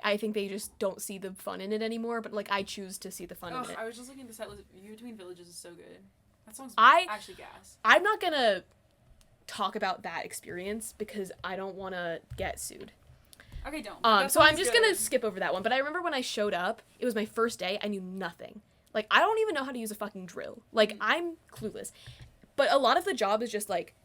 I think they just don't see the fun in it anymore. But, like, I choose to see the fun in it. I was just looking at the set list. You Between Villages is so good. That song's actually gas. I'm not gonna talk about that experience because I don't want to get sued. Okay, don't. So I'm just gonna skip over that one. But I remember when I showed up, it was my first day. I knew nothing. Like, I don't even know how to use a fucking drill. Like, I'm clueless. But a lot of the job is just, like,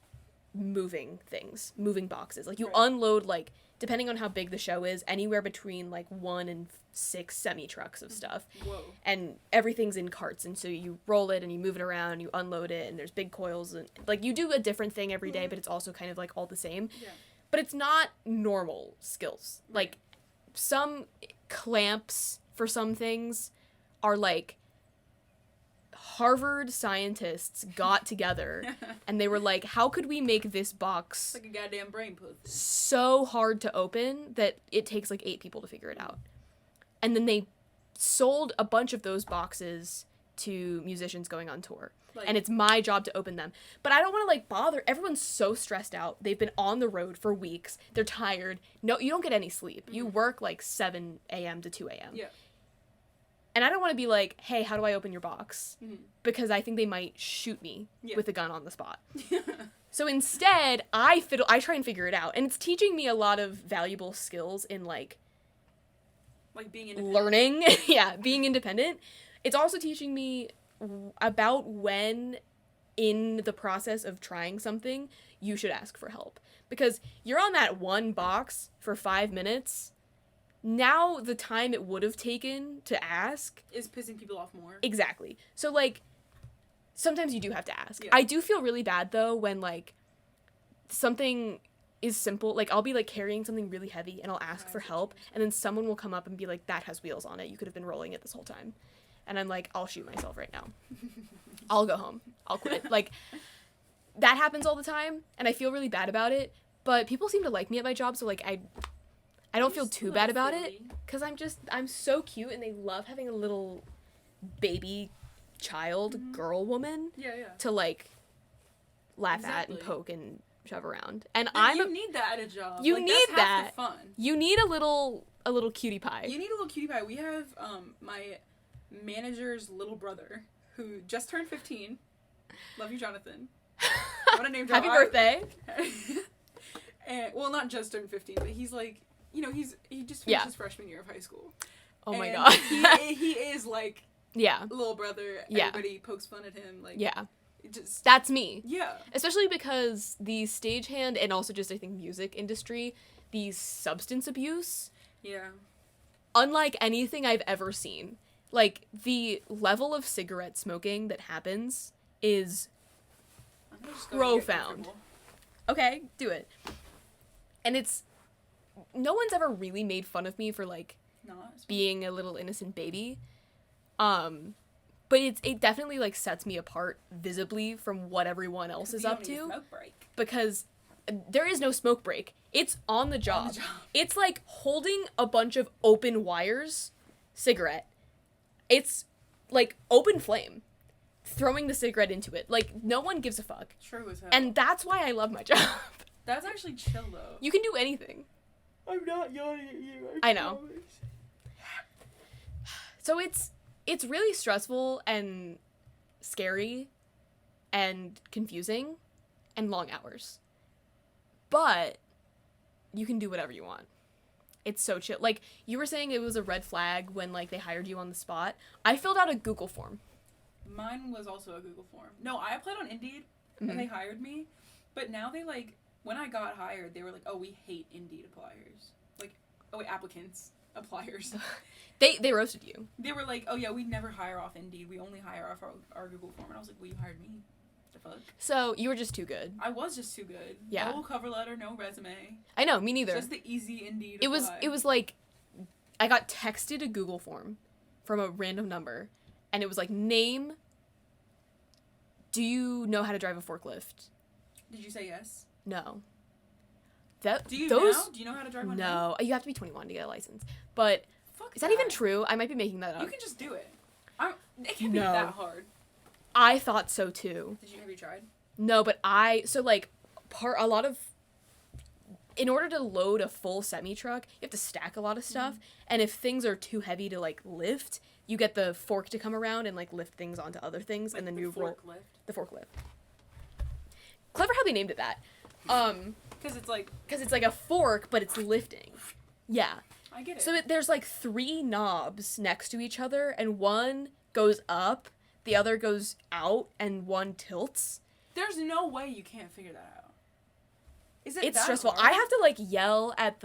moving things, moving boxes. Like, you unload, like, depending on how big the show is, anywhere between, like, 1 and 6 semi-trucks of stuff. Whoa. And everything's in carts. And so you roll it and you move it around and you unload it and there's big coils. And, like, you do a different thing every day, but it's also kind of, like, all the same. Yeah. But it's not normal skills. Like, some clamps for some things are, like, Harvard scientists got together and they were like, how could we make this box like a goddamn brain puzzle so hard to open that it takes, like, 8 people to figure it out? And then they sold a bunch of those boxes to musicians going on tour. And it's my job to open them. But I don't want to, like, bother. Everyone's so stressed out. They've been on the road for weeks. They're tired. No, you don't get any sleep. You work, like, 7 a.m. to 2 a.m. Yeah. And I don't want to be like, hey, how do I open your box? Because I think they might shoot me with a gun on the spot. So instead, I try and figure it out. And it's teaching me a lot of valuable skills in, like being independent. Learning. Yeah, being independent. It's also teaching me about when in the process of trying something you should ask for help, because you're on that one box for 5 minutes. Now the time it would have taken to ask is pissing people off more. Exactly. So, like, sometimes you do have to ask. Yeah. I do feel really bad though when, like, something is simple, like, I'll be, like, carrying something really heavy and I'll ask for help, and then someone will come up and be like, that has wheels on it, you could have been rolling it this whole time. And I'm like, I'll shoot myself right now. I'll go home. I'll quit. Like, that happens all the time, and I feel really bad about it, but people seem to like me at my job, so, like, I don't feel too bad about it, because I'm so cute, and they love having a little baby child girl woman to, like, laugh at and poke and shove around. And you need that at a job. You like, need that's half that. the fun. You need a little cutie pie. You need a little cutie pie. We have my manager's little brother who just turned 15. Love you, Jonathan. I want to name drop. Happy birthday. And, well, not just turned 15, but he's like, you know, he just finished his freshman year of high school. Oh my god. he is like little brother. Everybody pokes fun at him. Like that's me. Yeah. Especially because the stagehand and also just, I think, music industry, the substance abuse, Yeah. unlike anything I've ever seen. Like, the level of cigarette smoking that happens is I'm gonna just go and get profound. comfortable. Okay, do it. And it's... No one's ever really made fun of me for, like, Not being a little innocent baby. But it definitely, like, sets me apart visibly from what everyone else is up to. Smoke break. Because there is no smoke break. It's on the job. It's like holding a bunch of open wires, cigarette. It's like open flame, throwing the cigarette into it. Like, no one gives a fuck. True as hell. And that's why I love my job. That's actually chill, though. You can do anything. I'm not yawning at you. I know. So it's really stressful and scary and confusing and long hours. But you can do whatever you want. It's so chill. Like, you were saying it was a red flag when, like, they hired you on the spot. I filled out a Google form. Mine was also a Google form. No, I applied on Indeed, Mm-hmm. and they hired me. But now they, like, when I got hired, they were like, oh, we hate Indeed appliers. Like, oh, wait, applicants. Appliers. They roasted you. They were like, oh, yeah, we never hire off Indeed. We only hire off our Google form. And I was like, well, you hired me. The fuck? So, you were just too good. I was just too good. Yeah. No cover letter, no resume. I know, me neither. Just the easy Indeed It was apply. like, I got texted a Google form from a random number, and it was like, name, do you know how to drive a forklift? Did you say yes? No. Do you those, now? Do you know how to drive one now? No. You have to be 21 to get a license. But, Fuck is that even true? I might be making that up. You can just do it. It can't be No. that hard. I thought so too. Have you tried? No, but in order to load a full semi-truck, you have to stack a lot of stuff, and if things are too heavy to, like, lift, you get the fork to come around and, like, lift things onto other things, Like and then the you roll... forklift? The forklift. Clever how they named it that. Because it's like... Because it's like a fork, but it's lifting. Yeah. I get it. So there's, like, 3 knobs next to each other, and one goes up, the other goes out, and one tilts. There's no way you can't figure that out. It's that stressful. hard? I have to, like, yell at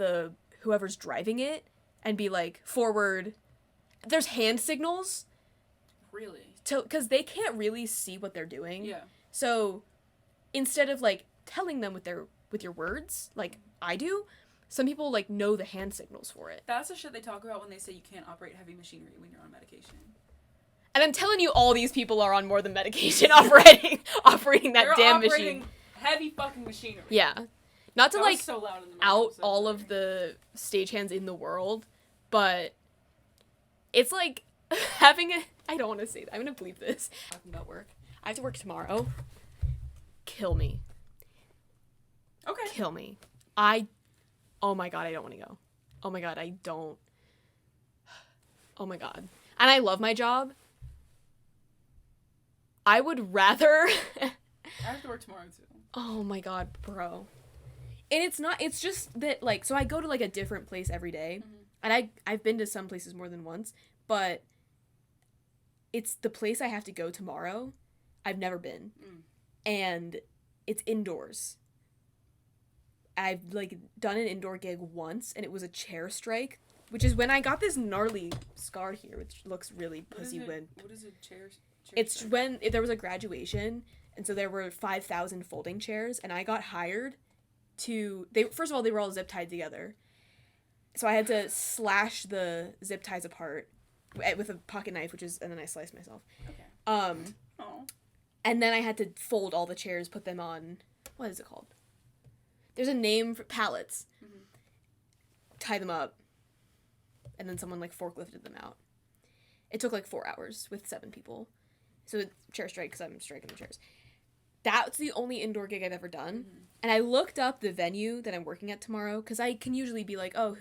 whoever's driving it and be like, forward. There's hand signals. Really? Because they can't really see what they're doing. Yeah. So instead of, like, telling them with your words, like I do, some people, like, know the hand signals for it. That's the shit they talk about when they say you can't operate heavy machinery when you're on medication. And I'm telling you, all these people are on more than medication operating that They're damn operating machine. heavy fucking machinery. Yeah. Not to, That was like, so loud in the mic, out I'm so all sorry. of the stagehands in the world, but it's like having a... I don't want to say that. I'm going to believe this. Talking about work. I have to work tomorrow. Kill me. Okay. Kill me. Oh my god, I don't want to go. Oh my god, I don't. Oh my god. And I love my job. I would rather... I have to work tomorrow, too. Oh my god, bro. And it's just that, like, so I go to, like, a different place every day. And I've been to some places more than once, but it's the place I have to go tomorrow. I've never been. And it's indoors. I've, like, done an indoor gig once, and it was a chair strike, which is when I got this gnarly scar here, which looks really pussy when... What is a chair It's strike? when there was a graduation, and so there were 5,000 folding chairs, and I got hired to... First of all, they were all zip tied together. So I had to slash the zip ties apart with a pocket knife, and then I sliced myself. Okay. Oh. And then I had to fold all the chairs, put them on... What is it called? There's a name for pallets. Tie them up. And then someone, like, forklifted them out. It took, like, 4 hours with 7 people. So it's chair strike because I'm striking the chairs. That's the only indoor gig I've ever done. And I looked up the venue that I'm working at tomorrow because I can usually be like, oh,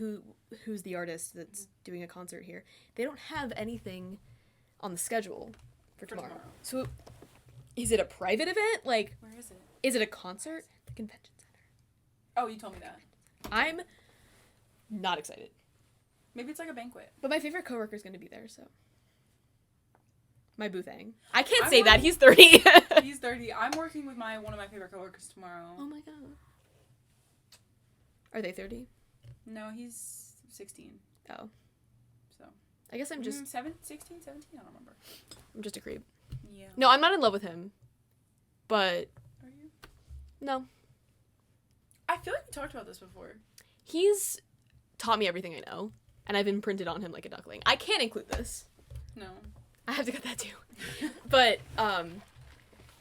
who's the artist that's doing a concert here? They don't have anything on the schedule for tomorrow. So is it a private event? Like, Where is it? Is it a concert? The convention center. Oh, you told me that. I'm not excited. Maybe it's like a banquet. But my favorite coworker's going to be there, so. My boo thing. I can't I'm say that. working- He's 30. He's 30. I'm working with one of my favorite coworkers tomorrow. Oh my god. Are they 30? No, he's 16. Oh. So. I guess I'm just... 16, 17? I don't remember. I'm just a creep. Yeah. No, I'm not in love with him. But... Are you? No. I feel like we talked about this before. He's taught me everything I know. And I've imprinted on him like a duckling. I can't include this. No. I have to cut that too. But,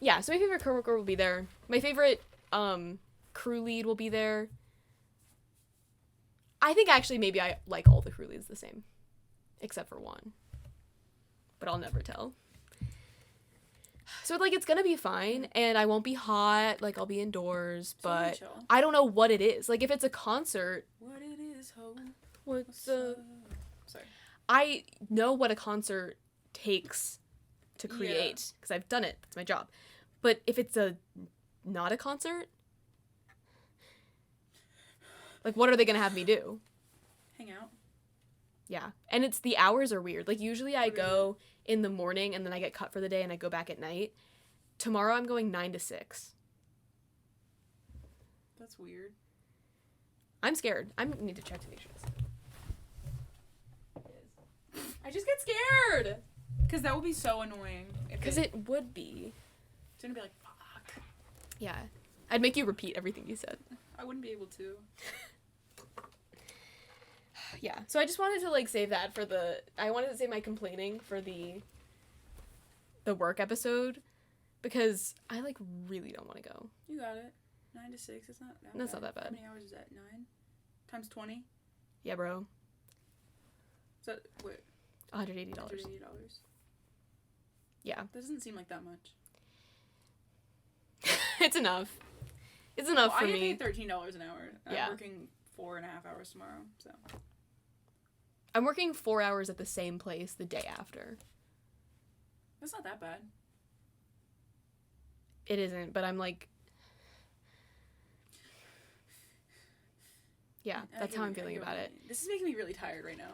yeah, so my favorite coworker will be there. My favorite, crew lead will be there. I think actually maybe I like all the crew leads the same. Except for one. But I'll never tell. So, like, it's gonna be fine, and I won't be hot, like, I'll be indoors, but I don't know what it is. Like, if it's a concert... What it is, ho. What's the... Sorry. I know what a concert takes to create, because I've done it. That's my job. But if it's not a concert, like, what are they gonna have me do? Hang out. Yeah. And the hours are weird. Like, usually I go in the morning, and then I get cut for the day, and I go back at night. Tomorrow I'm going 9 to 6. That's weird. I'm scared. I need to check to make sure I just get scared! Because that would be so annoying. Because it would be. It's gonna be like, fuck. Yeah. I'd make you repeat everything you said. I wouldn't be able to. Yeah. So I just wanted to, like, save that for I wanted to save my complaining for the work episode. Because I, like, really don't want to go. You got it. 9 to 6. It's not that That's bad. not that bad. How many hours is that? 9? Times 20? Yeah, bro. So, wait. $180. $180. Yeah. That doesn't seem like that much. It's enough. It's enough for me. me. I get paid $13 an hour. Yeah. I'm working 4.5 hours tomorrow, so. I'm working 4 hours at the same place the day after. That's not that bad. It isn't, but I'm like... Yeah, that's how I'm feeling about it. This is making me really tired right now.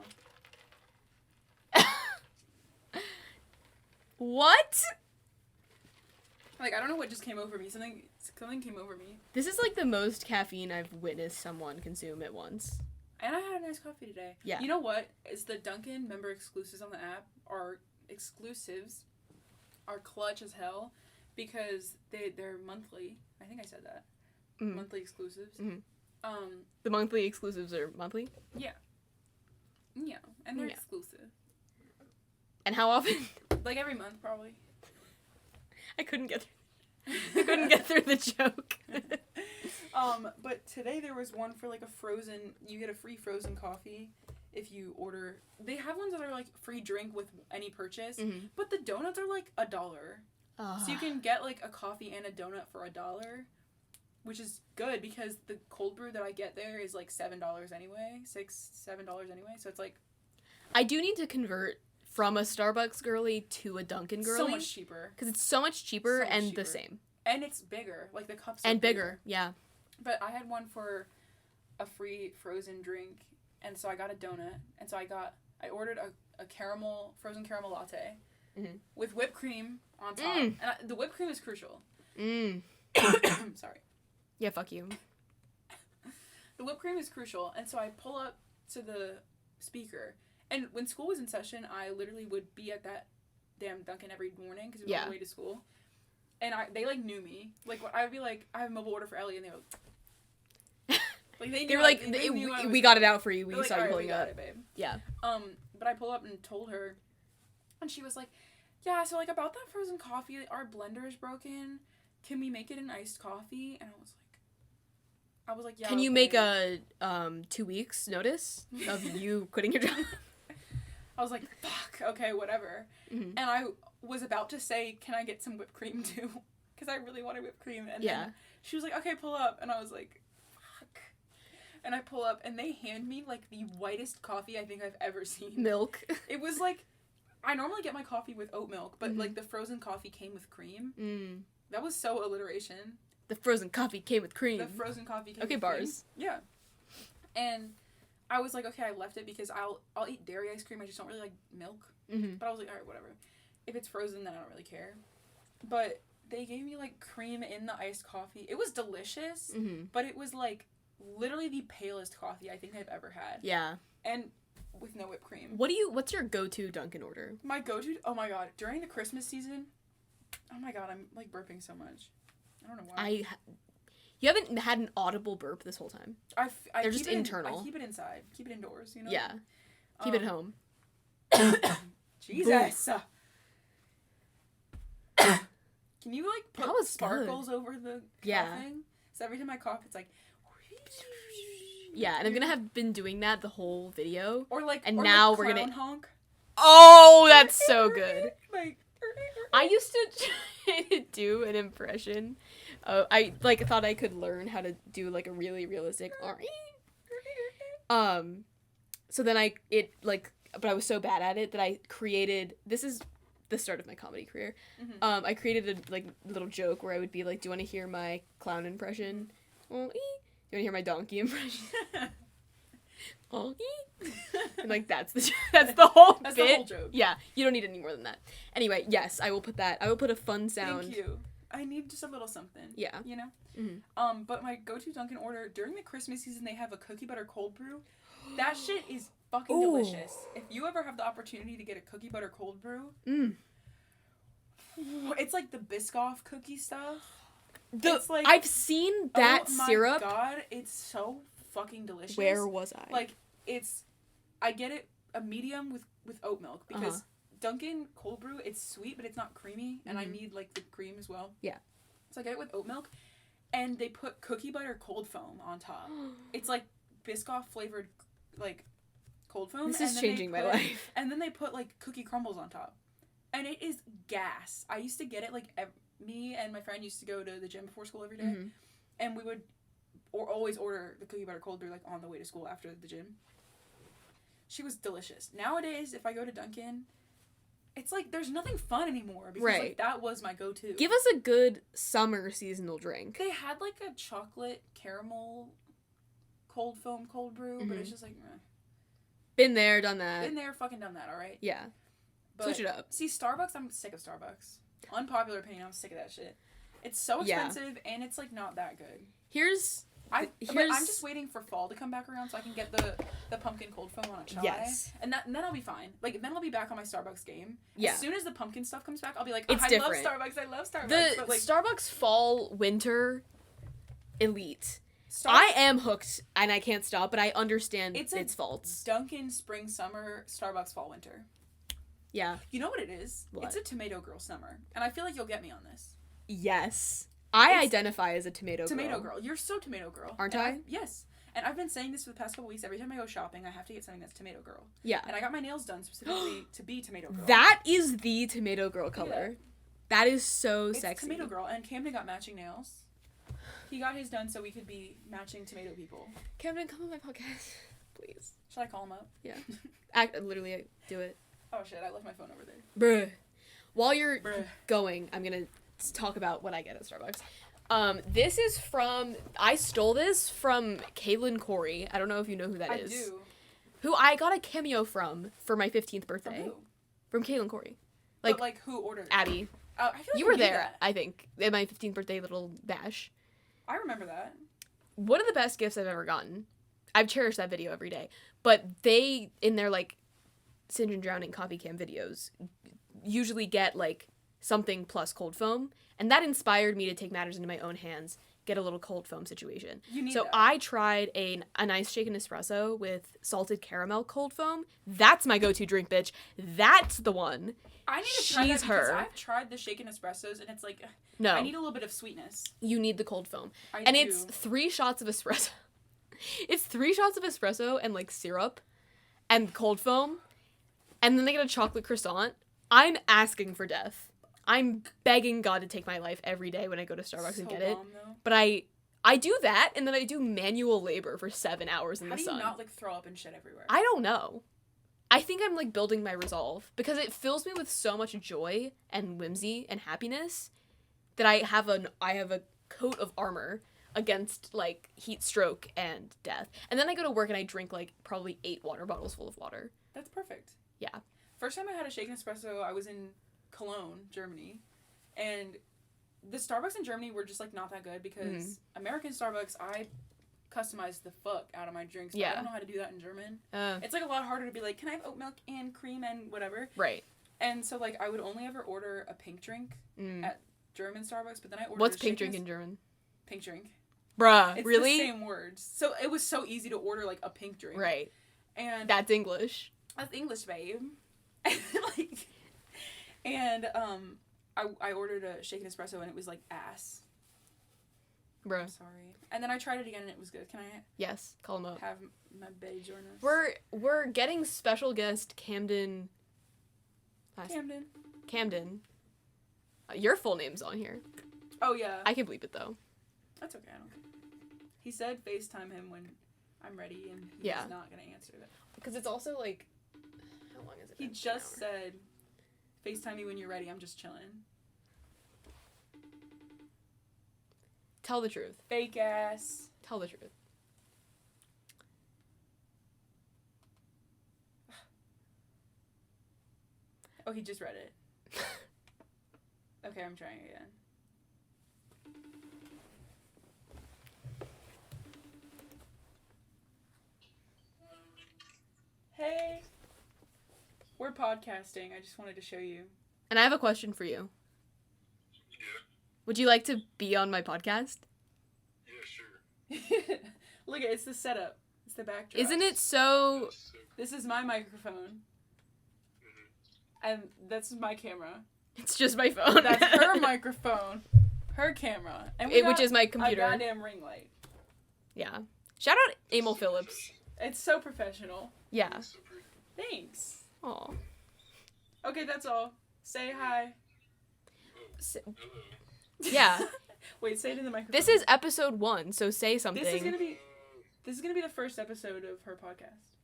What? Like, I don't know what just came over me. Something came over me. This is, like, the most caffeine I've witnessed someone consume at once. And I had a nice coffee today. Yeah. You know what? Is the Dunkin' member exclusives on the app are clutch as hell because they're monthly. I think I said that. Mm-hmm. Monthly exclusives. Mm-hmm. The monthly exclusives are monthly? Yeah. Yeah. And they're exclusive. And how often? Like every month, probably. I couldn't get through the joke. But today there was one for like you get a free frozen coffee if you order. They have ones that are like free drink with any purchase, but the donuts are like $1. So you can get like a coffee and a donut for $1, which is good because the cold brew that I get there is like $7 anyway, $7 anyway. So it's like, I do need to convert from a Starbucks girly to a Dunkin' girly. so much cheaper. Because it's so much cheaper and the same. And it's bigger. Like the cups are and bigger, yeah. But I had one for a free frozen drink, and so I got a donut, and so I ordered a frozen caramel latte with whipped cream on top. And the whipped cream is crucial. Sorry. Yeah, fuck you. The whipped cream is crucial, and so I pull up to the speaker, and when school was in session, I literally would be at that damn Dunkin' every morning because we were on the way to school. And they, like, knew me. Like, I would be like, I have a mobile order for Ellie, and they were like, they were like, we got it out for you. We saw you pulling up. It, babe. Yeah. But I pull up and told her, and she was like, yeah, so, like, about that frozen coffee, our blender is broken. Can we make it an iced coffee? And I was like, yeah. Can you make a 2 weeks notice of you quitting your job? I was like, fuck, okay, whatever. And I was about to say, can I get some whipped cream too? Because I really wanted whipped cream. And then she was like, okay, pull up. And I was like, fuck. And I pull up, and they hand me, like, the whitest coffee I think I've ever seen. Milk. It was like, I normally get my coffee with oat milk, but, like, the frozen coffee came with cream. That was so alliteration. The frozen coffee came with cream. The frozen coffee came with cream. Okay, bars. Yeah. And I was like, okay, I left it because I'll eat dairy ice cream. I just don't really like milk. But I was like, all right, whatever. If it's frozen, then I don't really care. But they gave me, like, cream in the iced coffee. It was delicious, but it was, like, literally the palest coffee I think I've ever had. Yeah. And with no whipped cream. What's your go-to Dunkin' order? My go-to, oh my god, during the Christmas season, oh my god, I'm like burping so much. I don't know why. You haven't had an audible burp this whole time. They're just internal. I keep it inside. Keep it indoors, you know? Yeah. Keep it at home. Jesus. Can you like put sparkles over the coughing? So every time I cough, it's like. Yeah, and I'm gonna have been doing that the whole video. Now we're gonna honk. Oh, that's so good. Like. I used to try to do an impression. I thought I could learn how to do like a really realistic. So then but I was so bad at it that I created. This is the start of my comedy career. Mm-hmm. I created a little joke where I would be like, "Do you want to hear my clown impression? Do you want to hear my donkey impression?" And like that's the whole bit. That's the whole joke. Yeah, you don't need any more than that. Anyway, yes, I will put that. I will put a fun sound. Thank you. I need just a little something. Yeah. You know? Mm-hmm. But my go-to Dunkin' order, during the Christmas season, they have a cookie butter cold brew. That shit is fucking delicious. If you ever have the opportunity to get a cookie butter cold brew, it's like the Biscoff cookie stuff. It's like, I've seen that syrup. Oh my god, it's so fucking delicious. Where was I? Like, I get it a medium with oat milk because Dunkin' cold brew, it's sweet, but it's not creamy, and I need, like, the cream as well. Yeah. So I get it with oat milk, and they put cookie butter cold foam on top. It's, like, Biscoff flavored, like, cold foam. This is changing my life. And then they put, like, cookie crumbles on top. And it is gas. I used to get it, like, me and my friend used to go to the gym before school every day, and we would always order the cookie butter cold brew, like, on the way to school after the gym. She was delicious. Nowadays, if I go to Dunkin', it's like there's nothing fun anymore because like, that was my go-to. Give us a good summer seasonal drink. They had like a chocolate caramel cold foam cold brew, but it's just like meh. Been there, done that. Been there, fucking done that, alright? Yeah. But, switch it up. See, Starbucks, I'm sick of Starbucks. Unpopular opinion, I'm sick of that shit. It's so expensive and it's like not that good. But I'm just waiting for fall to come back around so I can get the pumpkin cold foam on a chai. Yes. And then I'll be fine. Like, then I'll be back on my Starbucks game. Yeah. As soon as the pumpkin stuff comes back, I'll be like, I love Starbucks. The Starbucks fall, winter, elite. I am hooked, and I can't stop, but I understand its faults. Dunkin' spring, summer, Starbucks fall, winter. Yeah. You know what it is? What? It's a tomato girl summer. And I feel like you'll get me on this. Yes. I identify as a tomato girl. Tomato girl. You're so tomato girl. Aren't I? Yes. And I've been saying this for the past couple weeks. Every time I go shopping, I have to get something that's tomato girl. Yeah. And I got my nails done specifically to be tomato girl. That is the tomato girl color. Yeah. That is so sexy. It's tomato girl. And Camden got matching nails. He got his done so we could be matching tomato people. Camden, come on my podcast. Please. Should I call him up? Yeah. Literally, do it. Oh shit, I left my phone over there. Bruh. While you're going, I'm gonna talk about what I get at Starbucks. This is I stole this from Kaylin Corey. I don't know if you know who that is. I do. Who I got a cameo from for my 15th birthday. From who? From Kaylin Corey. But who ordered? Abby. I feel like you were there, I think, at my 15th birthday little bash. I remember that. One of the best gifts I've ever gotten. I've cherished that video every day. But they, in their, Singe and Drowning copy cam videos, usually get, something plus cold foam. And that inspired me to take matters into my own hands, get a little cold foam situation. So I tried a nice shaken espresso with salted caramel cold foam. That's my go-to drink, bitch. That's the one. I need to try that because I've tried the shaken espressos and it's like, no. I need a little bit of sweetness. You need the cold foam. It's 3 shots of espresso. It's 3 shots of espresso and syrup and cold foam. And then they get a chocolate croissant. I'm asking for death. I'm begging God to take my life every day when I go to Starbucks and get it. Though. But I do that, and then I do manual labor for 7 hours in the sun. How do you not, throw up and shit everywhere? I don't know. I think I'm, building my resolve, because it fills me with so much joy and whimsy and happiness that I have a coat of armor against, heat stroke and death. And then I go to work and I drink, probably 8 water bottles full of water. That's perfect. Yeah. First time I had a shaken espresso, I was in Cologne, Germany, and the Starbucks in Germany were just not that good because American Starbucks, I customize the fuck out of my drinks. But Yeah. I don't know how to do that in German. Uh, It's, like, a lot harder to be like, can I have oat milk and cream and whatever? right. And so, like, I would only ever order a pink drink Mm. at German Starbucks, but then I ordered What's a pink shaken drink in German? Pink drink. Bruh, It's really? the same words. So it was so easy to order, like, a pink drink. Right. And That's English. that's English, babe. I ordered a shaken espresso, and it was, like, ass. Bruh. I'm sorry. And then I tried it again, and it was good. Can I Yes, call him up. have my bae join us? We're getting special guest Camden. Camden. Your full name's on here. Oh, yeah. I can bleep it though. That's okay. I don't care. He said FaceTime him when I'm ready, and he's Yeah. not going to answer that. Because it's also like, how long is it? He been? just An hour. said, FaceTime me when you're ready. I'm just chilling. Tell the truth. Fake ass. Tell the truth. Oh, he just read it. Okay, I'm trying again. Hey. We're podcasting. I just wanted to show you. And I have a question for you. Yeah. Would you like to be on my podcast? Yeah, sure. Look at it's the setup. It's the backdrop. Isn't it so? That's so This is my microphone. And that's my camera. It's just my phone. That's her microphone. Her camera. And we Which got is my a computer. goddamn ring light. Yeah. Shout out Emil Phillips. It's so professional. Yeah. That's so pretty. Thanks. Aw. Okay, that's all. Say hi. Hello. Yeah. Wait, say it in the microphone. This is episode 1, so say something. This is gonna be the first episode of her podcast.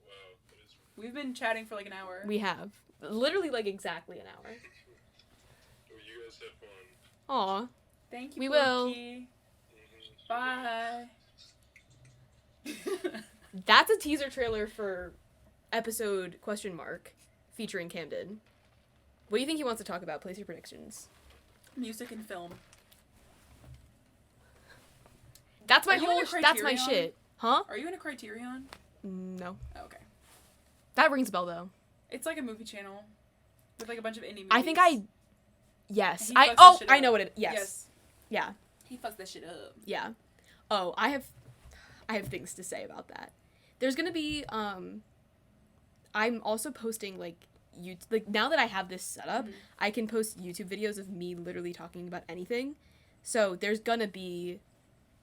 Wow, that is. We've been chatting for like an hour. We have. Literally, like, exactly an hour. Oh, you guys have fun. Aw. Thank you. We will. Porky. Bye. That's a teaser trailer for episode ? Featuring Camden. What do you think he wants to talk about? Place your predictions. Music and film. That's my Are you in a that's my Criterion? shit. Huh? Are you in a Criterion? No. Oh, okay. That rings a bell, though. It's like a movie channel with like a bunch of indie movies. I think yes. He I fucks that shit I up. know what it yes. Yeah. He fucks that shit up. Yeah. Oh, I have things to say about that. There's gonna be I'm also posting like now that I have this set up, Mhm. I can post YouTube videos of me literally talking about anything. So there's gonna be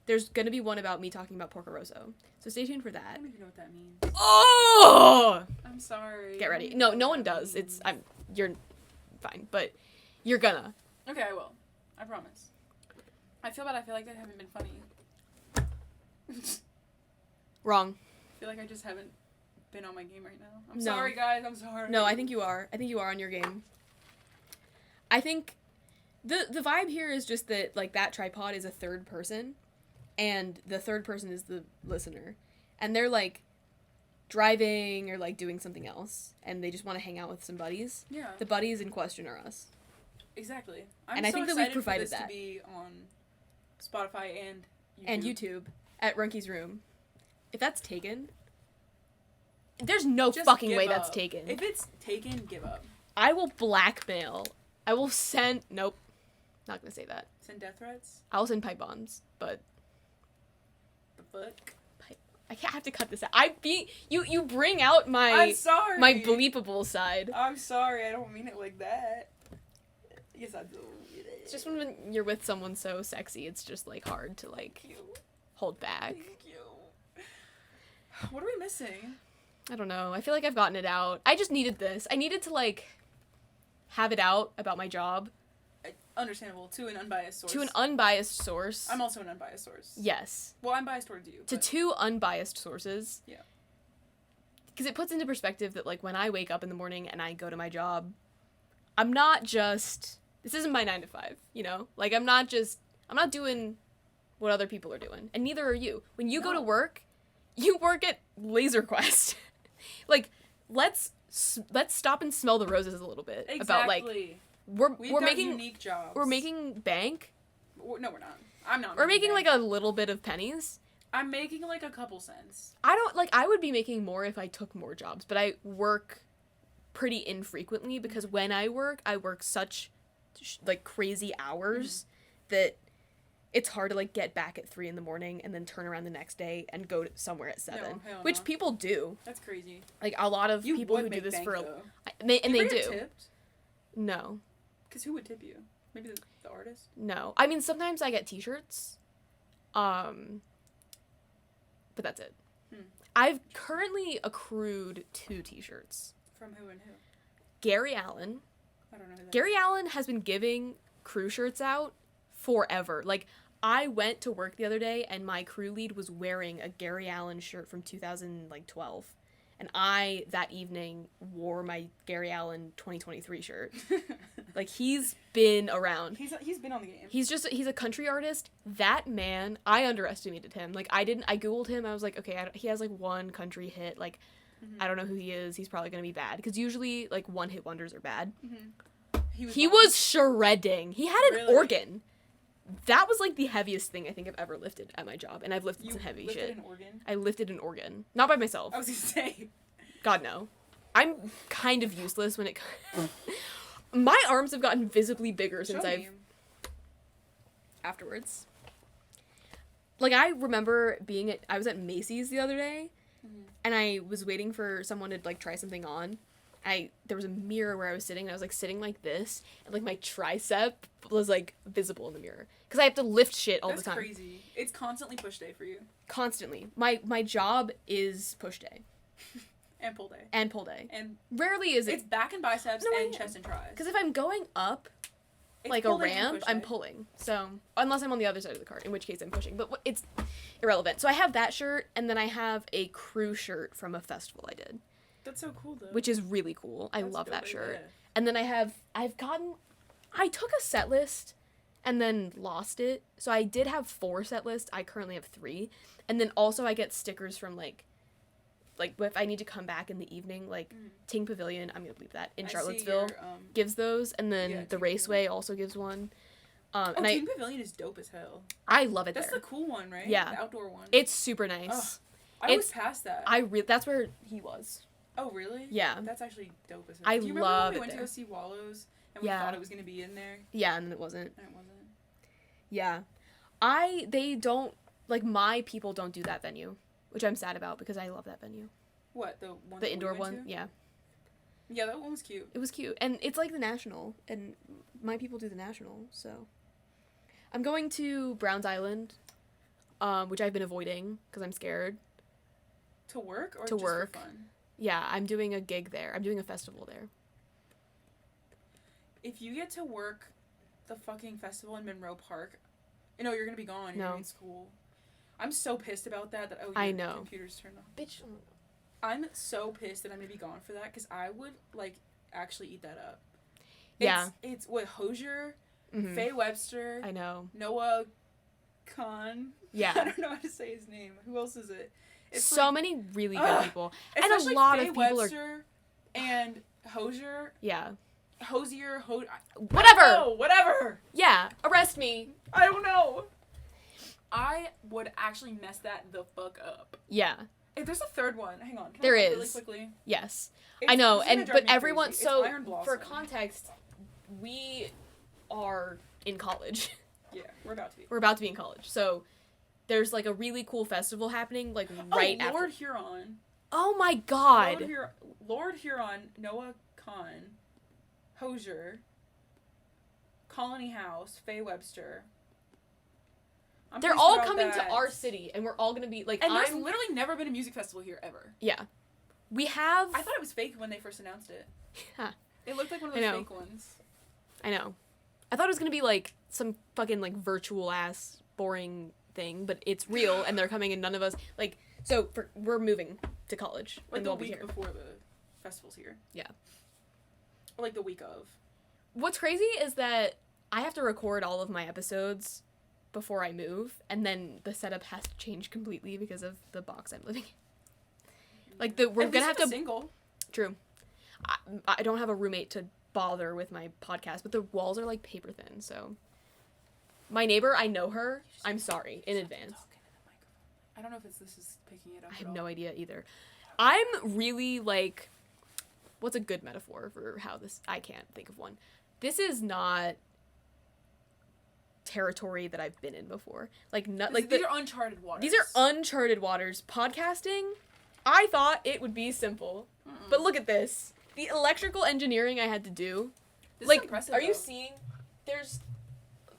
one about me talking about Porco Rosso. So stay tuned for I that. don't even know what that means. Oh! I'm sorry. Get I ready. don't No, know no what one that does. means. You're fine, but you're gonna. Okay, I will. I promise. I feel bad. I feel like I haven't been funny. Wrong. I feel like I just haven't been on my game right now. I'm No. sorry, guys. I'm sorry. No, I think you are. I think you are on your game. I think the vibe here is just that like that tripod is a third person, and the third person is the listener, and they're like driving or like doing something else, and they just want to hang out with some buddies. Yeah. The buddies in question are us. Exactly. I'm And I so think that we've excited provided for this that. to be on Spotify and YouTube. And YouTube at Runky's room. If that's taken, there's no Just fucking give way that's up. taken. If it's taken, give up. I will blackmail. I will send. Nope. Not gonna say that. Send death threats. I'll send pipe bombs, but The fuck? I can't have to cut this out. You bring out I'm my sorry. my bleepable side. I'm sorry. I don't mean it like that. Yes, I do. It's just when you're with someone so sexy, it's just like hard to like Thank you. hold back. Thank you. What are we missing? I don't know. I feel like I've gotten it out. I just needed this. I needed to like have it out about my job Understandable. To an unbiased source. to an unbiased source. I'm also an unbiased source. Yes. Well, I'm biased towards you. To but- two unbiased sources. Yeah. Because it puts into perspective that like when I wake up in the morning and I go to my job, I'm not just this isn't my 9 to 5, you know? Like I'm not doing what other people are doing. And neither are you. When you go to No. work, you work at Laser Quest. Like let's stop and smell the roses a little bit about like Exactly. We've we're got making unique jobs. we're making bank. No, we're not. I'm not. We're making bank. like a little bit of pennies, I'm making, like, a couple cents. I would be making more if I took more jobs, but I work pretty infrequently because when I work such, like, crazy hours that it's hard to, like, get back at 3 a.m. and then turn around the next day and go somewhere at 7, No, hell which no. people do. That's crazy. Like, a lot of You people would who do make this bank, for, though. and they You ever do. get tipped? No. Because who would tip you? Maybe the artist? No. I mean, sometimes I get t-shirts. But that's it. I've currently accrued 2 t-shirts. From who and who? Gary Allen. I don't know who that Gary Allen has been giving crew shirts out forever. Like, I went to work the other day and my crew lead was wearing a Gary Allen shirt from 2012. And I, that evening, wore my Gary Allen 2023 shirt. Like, he's been around. He's been on the game. He's a country artist. That man, I underestimated him. Like, I Googled him. I was like, okay, he has, like, one country hit. Like, I don't know who he is. He's probably going to be bad. Because usually, like, one-hit wonders are bad. He was shredding. He had an organ. That was, like, the heaviest thing I think I've ever lifted at my job. And I've lifted some heavy shit. An organ? I lifted an organ. Not by myself. I was going to say. God, no. I'm kind of useless when it comes... My arms have gotten visibly bigger since afterwards. Like, I remember I was at Macy's the other day, and I was waiting for someone to, like, try something on. There was a mirror where I was sitting, and I was, like, sitting like this, and, like, my tricep was, like, visible in the mirror. Because I have to lift shit all the time. That's crazy. It's constantly push day for you. Constantly. My job is push day. And pull day. And pull day. And rarely is it... It's back and biceps and chest and tris. Because if I'm going up, like a ramp, I'm pulling. So, unless I'm on the other side of the cart, in which case I'm pushing. But it's irrelevant. So I have that shirt, and then I have a crew shirt from a festival I did. That's so cool, though. Which is really cool. I love that shirt. Idea. And then I took a set list and then lost it. So I did have 4 set lists. I currently have 3. And then also I get stickers from, like if I need to come back in the evening, like Ting Pavilion, I'm gonna believe that, in Charlottesville, gives those, and then the Raceway also gives one. Ting Pavilion is dope as hell. I love it. That's the cool one, right? Yeah. The outdoor one. It's super nice. I was past that. That's where he was. Oh, really? Yeah. That's actually dope as hell. Do you remember when we went to go see Wallows, and we thought it was gonna be in there? Yeah, and then it wasn't. And it wasn't. Yeah. They don't, like, my people don't do that venue. Which I'm sad about because I love that venue. What, the one? The indoor one, yeah. Yeah, that one was cute. It was cute, and it's like the National, and my people do the National, so. I'm going to Browns Island, which I've been avoiding because I'm scared. To work or to just work. For fun? Yeah, I'm doing a gig there. I'm doing a festival there. If you get to work the fucking festival in Monroe Park, you're gonna be gone. You're in school. I'm so pissed about that. I know. Computer's turned off. Bitch. I'm so pissed that I'm gonna be gone for that because I would, like, actually eat that up. Yeah. It's with Hosier, Faye Webster. I know. Noah Khan. Yeah. I don't know how to say his name. Who else is it? It's so many really good people. And a lot Faye of people Webster and Hosier. Yeah. Hosier. Whatever. Yeah. Arrest me. I don't know. I would actually mess that the fuck up. Yeah. If there's a third one, hang on. There is. Really quickly? Yes. I know, but everyone, so for context, we are in college. Yeah, we're about to be. We're about to be in college. So there's, like, a really cool festival happening, like, right after. Lord Huron. Oh my god. Lord Huron, Noah Khan, Hosier, Colony House, Faye Webster. They're all coming to our city, and we're all gonna be, like, and there's literally never been a music festival here, ever. Yeah. We have... I thought it was fake when they first announced it. Huh. It looked like one of those fake ones. I know. I thought it was gonna be, like, some fucking, like, virtual-ass, boring thing, but it's real, and they're coming, and none of us... Like, so, we're moving to college. Like, and the we'll week be here. before the festival's here. Yeah. Or, like, the week of. What's crazy is that I have to record all of my episodes before I move, and then the setup has to change completely because of the box I'm living in. Like, we're gonna have to... single. True. I don't have a roommate to bother with my podcast, but the walls are, like, paper thin, so... My neighbor, I know her. I'm sorry, in advance. I don't know if this is picking it up. I have no idea either. I'm really like, what's a good metaphor for how this? I can't think of one. This is not territory that I've been in before. Like, not like these are uncharted waters. These are uncharted waters. Podcasting, I thought it would be simple, but look at this. The electrical engineering I had to do. This like, is impressive, are you though. seeing? There's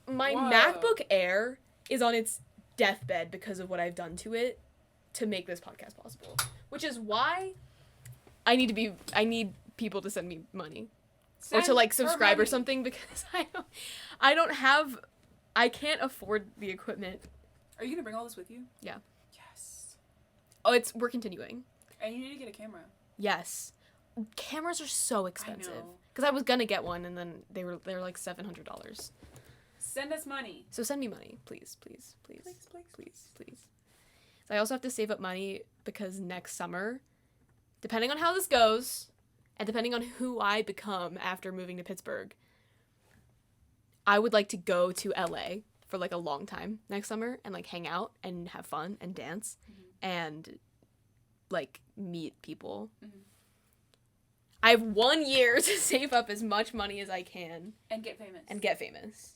my Whoa. MacBook Air is on its deathbed because of what I've done to it to make this podcast possible, which is why I need people to send me money or to like subscribe or something, because I can't afford the equipment. Are you gonna bring all this with you? Yeah. Yes. Oh, we're continuing. And you need to get a camera. Yes. Cameras are so expensive. Because I was gonna get one, and then they were like $700. Send us money. So send me money, please. So I also have to save up money because next summer, depending on how this goes, and depending on who I become after moving to Pittsburgh, I would like to go to LA for like a long time next summer and like hang out and have fun and dance and like meet people. I have 1 year to save up as much money as I can. And get famous.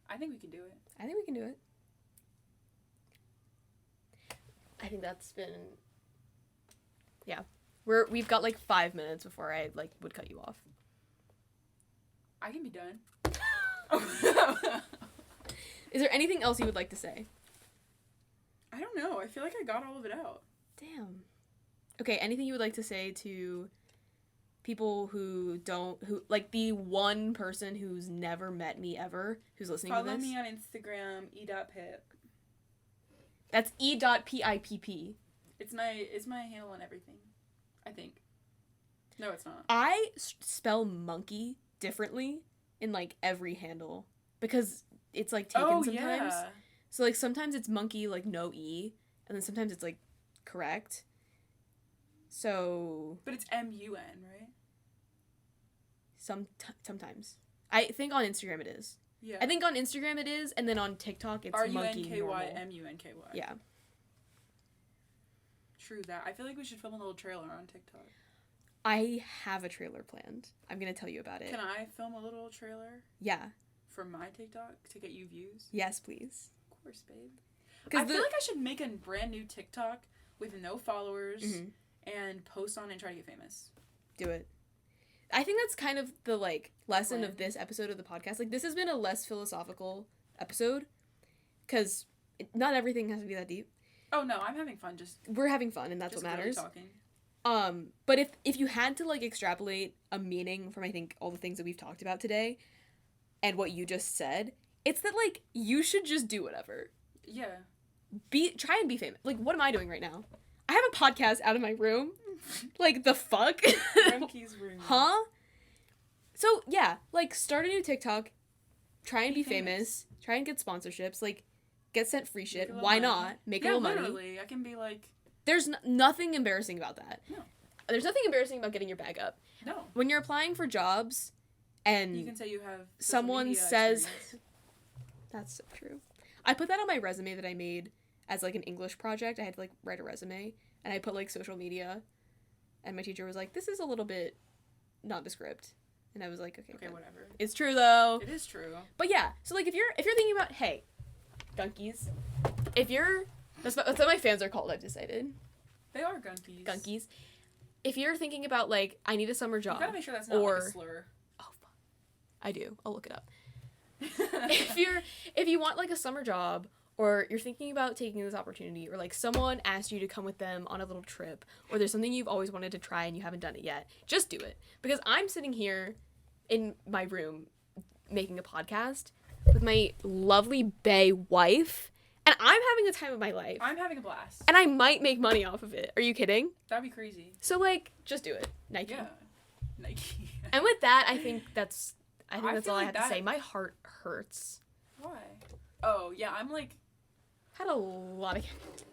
I think we can do it. I think that's been... Yeah. We've got like 5 minutes before I like would cut you off. I can be done. Is there anything else you would like to say? I don't know. I feel like I got all of it out. Damn. Okay, anything you would like to say to people who like the one person who's never met me ever, who's listening to this? Follow me on Instagram, e.pip. That's e.pipp. It's my handle on everything, I think. No, it's not. I spell monkey differently in like every handle because it's like taken sometimes. Yeah. So like sometimes it's monkey like no e, and then sometimes it's like correct. So. But it's M-U-N, right? Sometimes. I think on Instagram it is. Yeah. I think on Instagram it is, and then on TikTok it's monkey normal. R-U-N-K-Y-M-U-N-K-Y. Yeah. True that. I feel like we should film a little trailer on TikTok. I have a trailer planned. I'm going to tell you about it. Can I film a little trailer? Yeah. For my TikTok to get you views? Yes, please. Of course, babe. I feel like I should make a brand new TikTok with no followers and post on and try to get famous. Do it. I think that's kind of the like lesson of this episode of the podcast. Like this has been a less philosophical episode because not everything has to be that deep. Oh no, I'm having fun. We're having fun, and that's what matters. Really talking. But if you had to like extrapolate a meaning from I think all the things that we've talked about today, and what you just said, it's that like you should just do whatever. Yeah. Try and be famous. Like what am I doing right now? I have a podcast out of my room. Like the fuck? Runky's room. Huh? So yeah, like start a new TikTok. Try and be famous. Try and get sponsorships. Like get sent free shit. Why not? Make a little money. Literally. I can be like... There's nothing embarrassing about that. No. There's nothing embarrassing about getting your bag up. No. When you're applying for jobs and you can say you have someone says... experience. That's so true. I put that on my resume that I made as like an English project. I had to like write a resume and I put like social media and my teacher was like, this is a little bit nondescript. And I was like, okay, whatever. It's true though. It is true. But yeah, so like if you're thinking about, hey, gunkies, that's what my fans are called, I've decided. They are gunkies. Gunkies. If you're thinking about like, I need a summer job. You gotta make sure that's not like a slur. Oh, fuck. I do. I'll look it up. if you want like a summer job, or you're thinking about taking this opportunity, or like someone asked you to come with them on a little trip, or there's something you've always wanted to try and you haven't done it yet, just do it. Because I'm sitting here in my room making a podcast with my lovely bae wife, and I'm having the time of my life. I'm having a blast. And I might make money off of it. Are you kidding? That'd be crazy. So like, just do it. Nike. Yeah. Nike. And with that, I think that's all I have to say. My heart hurts. Why? Oh, yeah, I'm like... Had a lot of...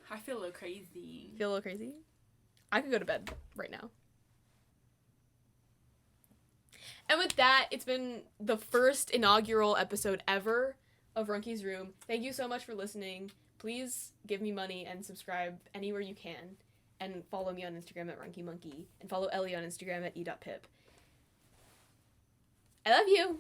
I feel a little crazy. Feel a little crazy? I could go to bed right now. And with that, it's been the first inaugural episode ever of Runky's Room. Thank you so much for listening. Please give me money and subscribe anywhere you can. And follow me on Instagram at RunkyMonkey. And follow Ellie on Instagram at e.pip. I love you!